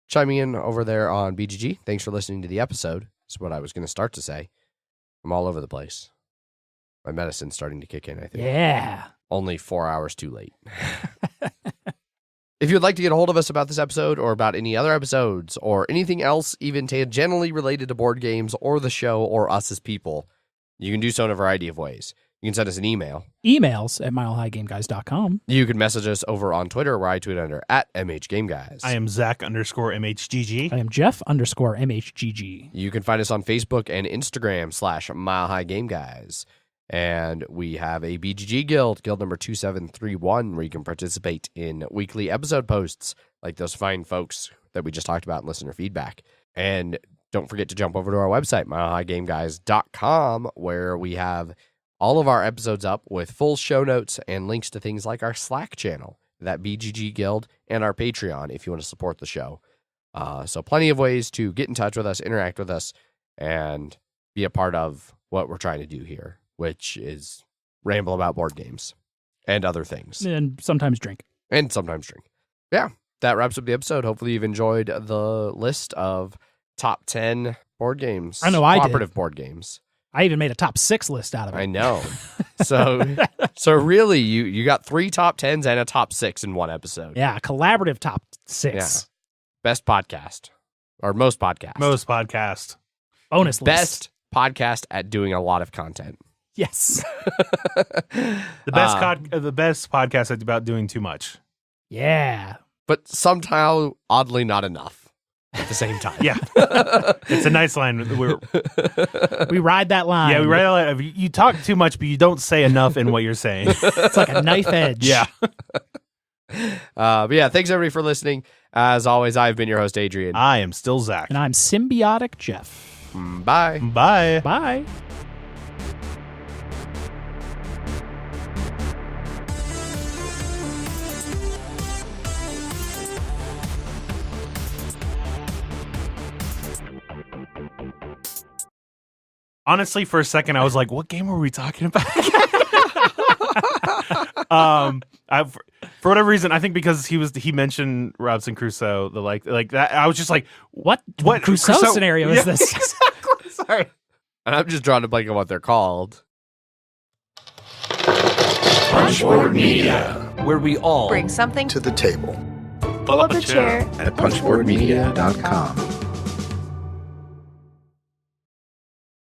chiming in over there on BGG. Thanks for listening to the episode. That's what I was going to start to say. I'm all over the place. My medicine's starting to kick in, I think. Yeah. Only 4 hours too late. If you'd like to get a hold of us about this episode or about any other episodes or anything else even tangentially related to board games or the show or us as people, you can do so in a variety of ways. You can send us an email. Emails at milehighgameguys.com. You can message us over on Twitter, where I tweet under @MHGameGuys. I am Zach_MHGG. I am Jeff_MHGG. You can find us on Facebook and Instagram /MileHighGameGuys. And we have a BGG guild number 2731, where you can participate in weekly episode posts like those fine folks that we just talked about in listener feedback. And don't forget to jump over to our website, milehighgameguys.com, where we have all of our episodes up with full show notes and links to things like our Slack channel, that BGG guild, and our Patreon if you want to support the show. So plenty of ways to get in touch with us, interact with us, and be a part of what we're trying to do here, which is ramble about board games and other things. And sometimes drink. Yeah, that wraps up the episode. Hopefully you've enjoyed the list of top 10 board games. I know I did. Cooperative board games. I even made a top 6 list out of it. I know. So really, you got 3 top 10s and a top 6 in one episode. Yeah, collaborative top 6. Yeah. Best podcast. Or most podcast. Most podcast. Bonus list. Best podcast at doing a lot of content. Yes. The best podcast about doing too much. Yeah. But somehow, oddly, not enough at the same time. Yeah. It's a nice line. We ride that line. Yeah, we ride that line. You talk too much, but you don't say enough in what you're saying. It's like a knife edge. Yeah. But yeah, thanks everybody for listening. As always, I've been your host, Adrian. I am still Zach. And I'm Symbiotic Jeff. Bye. Bye. Bye. Honestly, for a second, I was like, "What game were we talking about?" For whatever reason, I think because he mentioned Robinson Crusoe, like that. I was just like, "What Crusoe scenario is this?" Exactly. Sorry, and I'm just drawing a blank on what they're called. Punchboard Media, where we all bring something to the table. Pull up a chair at punchboardmedia.com.